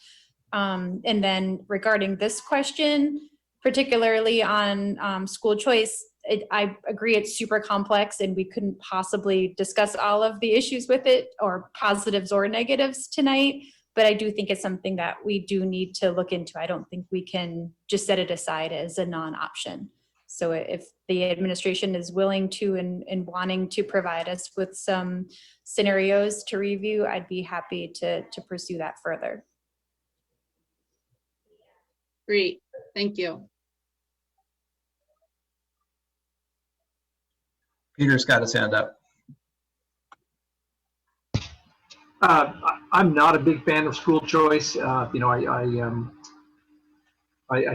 And then regarding this question, particularly on school choice, I agree it's super complex and we couldn't possibly discuss all of the issues with it, or positives or negatives tonight. But I do think it's something that we do need to look into. I don't think we can just set it aside as a non-option. So if the administration is willing to and wanting to provide us with some scenarios to review, I'd be happy to pursue that further. Great, thank you. Peter's got his hand up. I'm not a big fan of school choice. I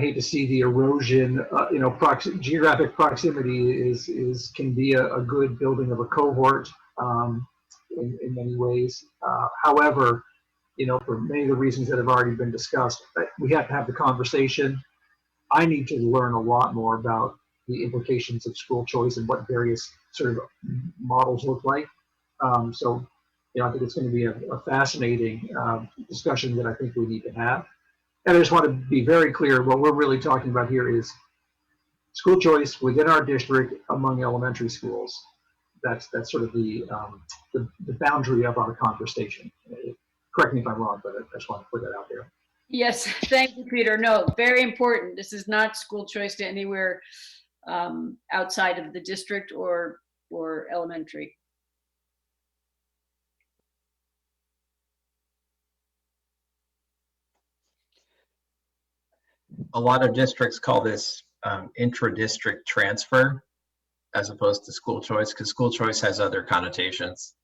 hate to see the erosion. Geographic proximity can be a good building of a cohort. in many ways. However, for many of the reasons that have already been discussed, we have to have the conversation. I need to learn a lot more about the implications of school choice and what various sort of models look like. So, I think it's going to be a fascinating discussion that I think we need to have. And I just want to be very clear, what we're really talking about here is school choice within our district among elementary schools. That's sort of the boundary of our conversation. Correct me if I'm wrong, but I just want to put that out there. Yes, thank you, Peter. No, very important. This is not school choice to anywhere outside of the district or elementary. A lot of districts call this intra-district transfer as opposed to school choice, because school choice has other connotations.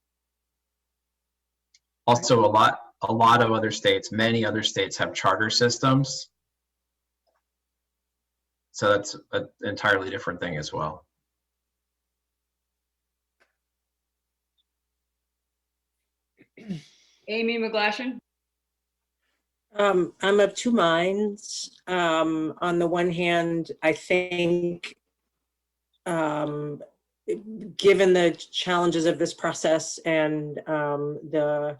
Also, a lot of other states, many other states have charter systems. So that's an entirely different thing as well. Amy McGlashan? I'm of two minds. On the one hand, I think given the challenges of this process and the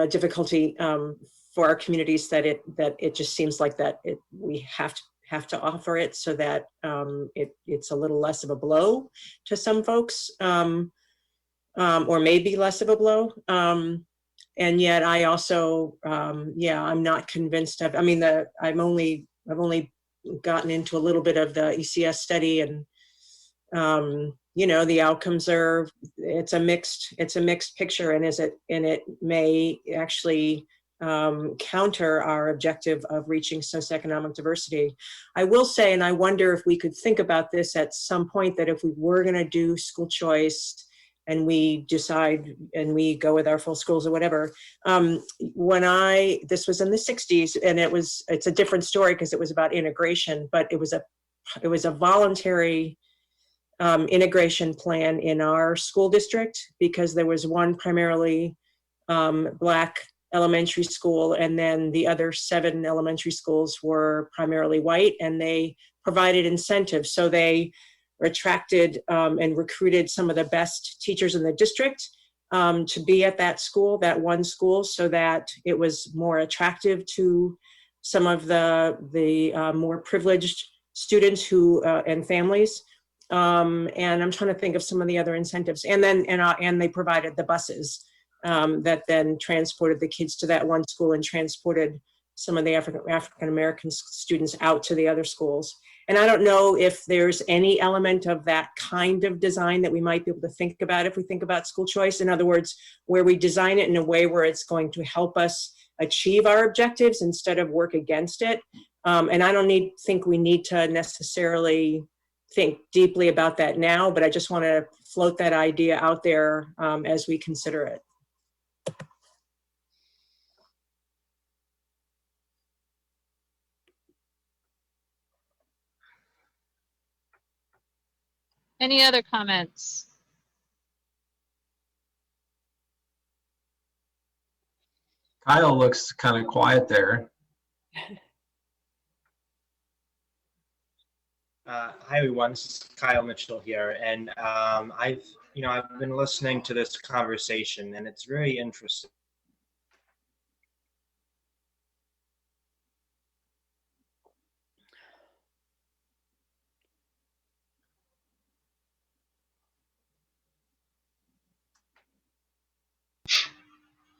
difficulty for our communities, that it just seems like we have to offer it so that it's a little less of a blow to some folks, or maybe less of a blow. And yet I also, I'm not convinced of, I've only gotten into a little bit of the ECS study, and the outcomes are, it's a mixed picture, and it may actually counter our objective of reaching socioeconomic diversity. I will say, and I wonder if we could think about this at some point, that if we were going to do school choice and we decide and we go with our full schools or whatever, this was in the 60s, and it's a different story because it was about integration, but it was a voluntary integration plan in our school district, because there was one primarily Black elementary school, and then the other 7 elementary schools were primarily white, and they provided incentives. So they attracted and recruited some of the best teachers in the district to be at that one school, so that it was more attractive to some of the more privileged students who and families. And I'm trying to think of some of the other incentives. And then and they provided the buses that then transported the kids to that one school and transported some of the African American students out to the other schools. And I don't know if there's any element of that kind of design that we might be able to think about if we think about school choice. In other words, where we design it in a way where it's going to help us achieve our objectives instead of work against it. And I don't think we need to necessarily think deeply about that now, but I just want to float that idea out there as we consider it. Any other comments? Kyle looks kind of quiet there. Hi everyone, this is Kyle Mitchell here, and I've been listening to this conversation, and it's very interesting.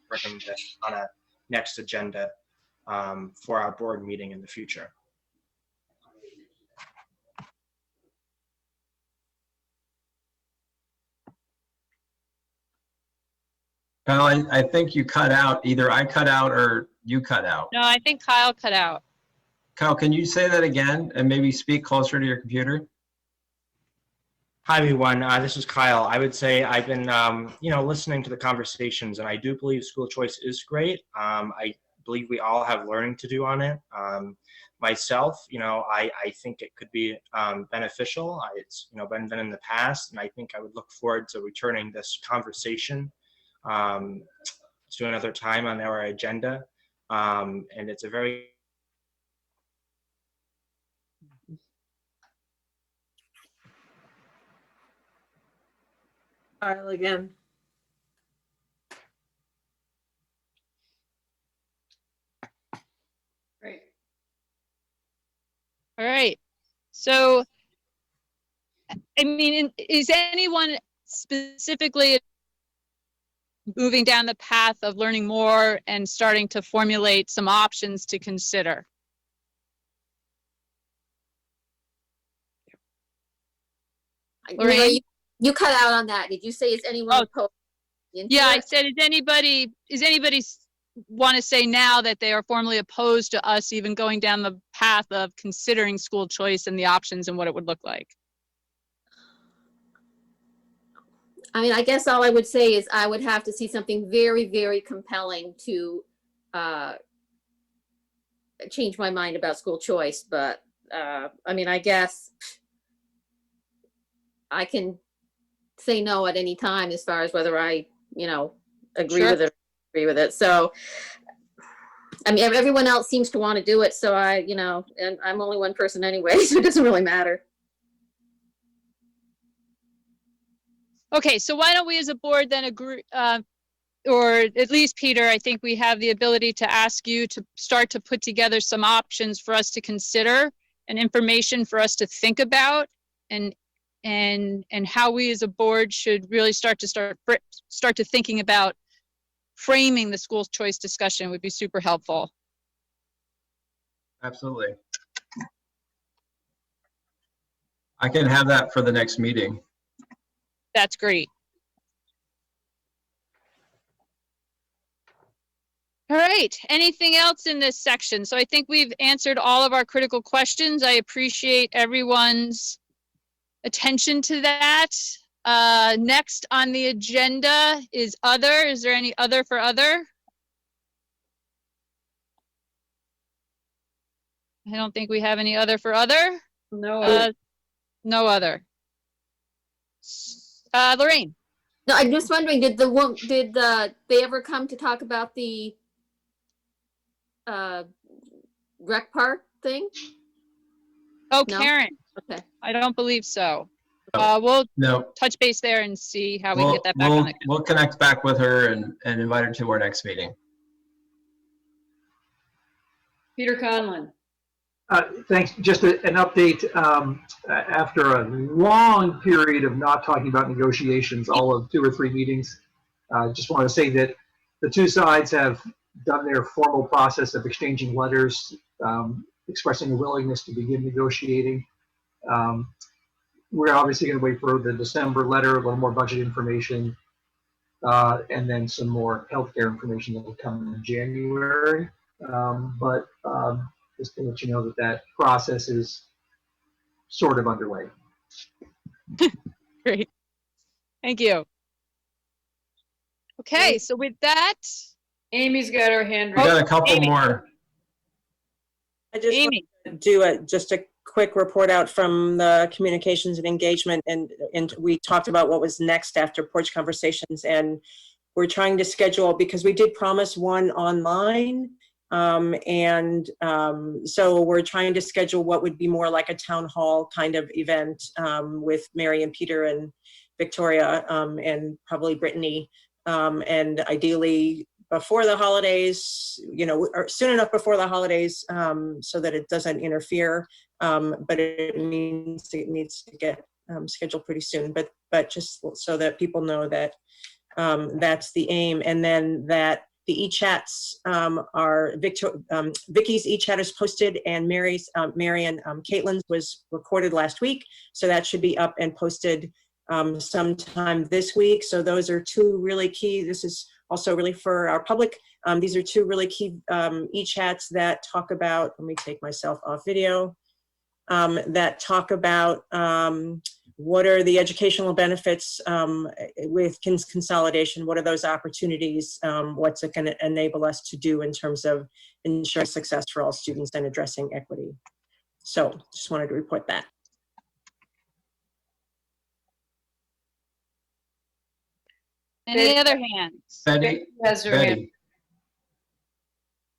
Recommend this on a next agenda for our board meeting in the future. Kyle, I think you cut out. Either I cut out or you cut out. No, I think Kyle cut out. Kyle, can you say that again and maybe speak closer to your computer? Hi everyone, this is Kyle. I would say I've been, listening to the conversations, and I do believe school choice is great. I believe we all have learning to do on it. Myself, I think it could be beneficial. It's been done in the past, and I think I would look forward to returning this conversation to another time on our agenda. And it's a very Kyle again. Great. All right. So, I mean, is anyone specifically moving down the path of learning more and starting to formulate some options to consider? Lorraine? You cut out on that. Did you say, is anyone opposed? Yeah, I said, is anybody want to say now that they are formally opposed to us even going down the path of considering school choice and the options and what it would look like? I mean, I guess all I would say is I would have to see something very, very compelling to change my mind about school choice. But I mean, I guess I can say no at any time as far as whether I, agree with it or agree with it. So, I mean, everyone else seems to want to do it. So and I'm only one person anyway, so it doesn't really matter. Okay, so why don't we as a board then agree, or at least Peter, I think we have the ability to ask you to start to put together some options for us to consider and information for us to think about, and how we as a board should really start to thinking about framing the school choice discussion would be super helpful. Absolutely. I can have that for the next meeting. That's great. All right, anything else in this section? So I think we've answered all of our critical questions. I appreciate everyone's attention to that. Next on the agenda is other. Is there any other for other? I don't think we have any other for other. No. No other. Lorraine. No, I'm just wondering, did they ever come to talk about the rec park thing? Oh, No? Karen. Okay. I don't believe so. No. We'll No. touch base there and see how we can get that back on the. We'll connect back with her and invite her to our next meeting. Peter Conlon. Thanks. Just an update. After a long period of not talking about negotiations, all of 2 or 3 meetings, just want to say that the 2 sides have done their formal process of exchanging letters, expressing a willingness to begin negotiating. We're obviously going to wait for the December letter, a little more budget information, and then some more healthcare information that will come in January. But just to let you know that process is sort of underway. Great. Thank you. Okay, so with that, Amy's got her hand We raised. got a couple Amy. more. I just want Amy. to do just a quick report out from the communications and engagement, and we talked about what was next after Porch Conversations, and we're trying to schedule, because we did promise one online, so we're trying to schedule what would be more like a town hall kind of event with Mary and Peter and Victoria and probably Brittany, and ideally before the holidays, or soon enough before the holidays, so that it doesn't interfere. But it means it needs to get scheduled pretty soon. But just so that people know that that's the aim, and then that the e-chats are Vicky's e-chat is posted, and Mary and Caitlin's was recorded last week, so that should be up and posted sometime this week. So those are 2 really key. This is also really for our public. These are 2 really key e-chats that talk about, let me take myself off video, that talk about what are the educational benefits with consolidation? What are those opportunities? What's it going to enable us to do in terms of ensuring success for all students and addressing equity? So just wanted to report that. Any other hands? Betty? Has her hand. Betty.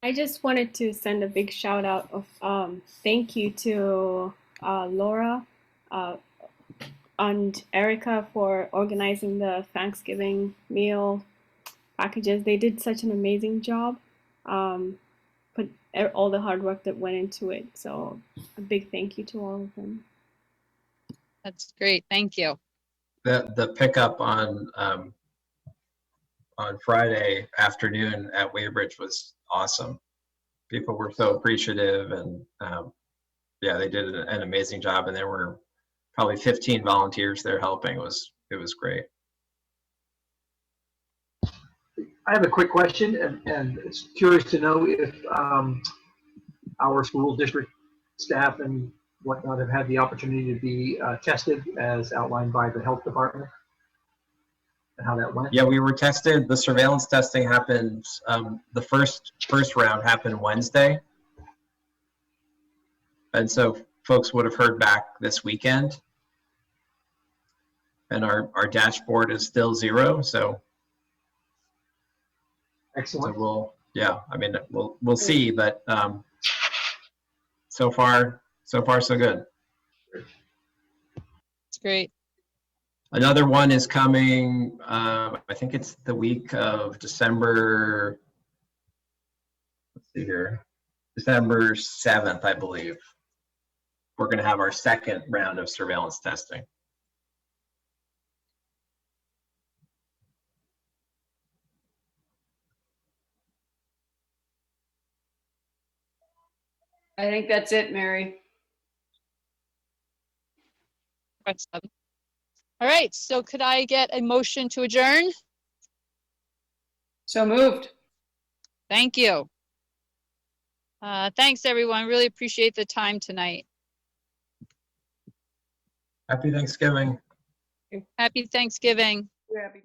I just wanted to send a big shout out of thank you to Laura and Erica for organizing the Thanksgiving meal packages. They did such an amazing job. Put all the hard work that went into it. So a big thank you to all of them. That's great. Thank you. The pickup on Friday afternoon at Weybridge was awesome. People were so appreciative, and yeah, they did an amazing job, and there were probably 15 volunteers there helping. It was great. I have a quick question, and it's curious to know if our school district staff and whatnot have had the opportunity to be tested as outlined by the health department, and how that went. Yeah, we were tested. The surveillance testing happened. The first round happened Wednesday, and so folks would have heard back this weekend. And our dashboard is still 0. So excellent. So we'll see, but so far so good. It's great. Another one is coming. I think it's the week of December. Let's see here, December 7th, I believe. We're going to have our second round of surveillance testing. I think that's it, Mary. All right. So could I get a motion to adjourn? So moved. Thank you. Thanks, everyone. Really appreciate the time tonight. Happy Thanksgiving. Happy Thanksgiving. Happy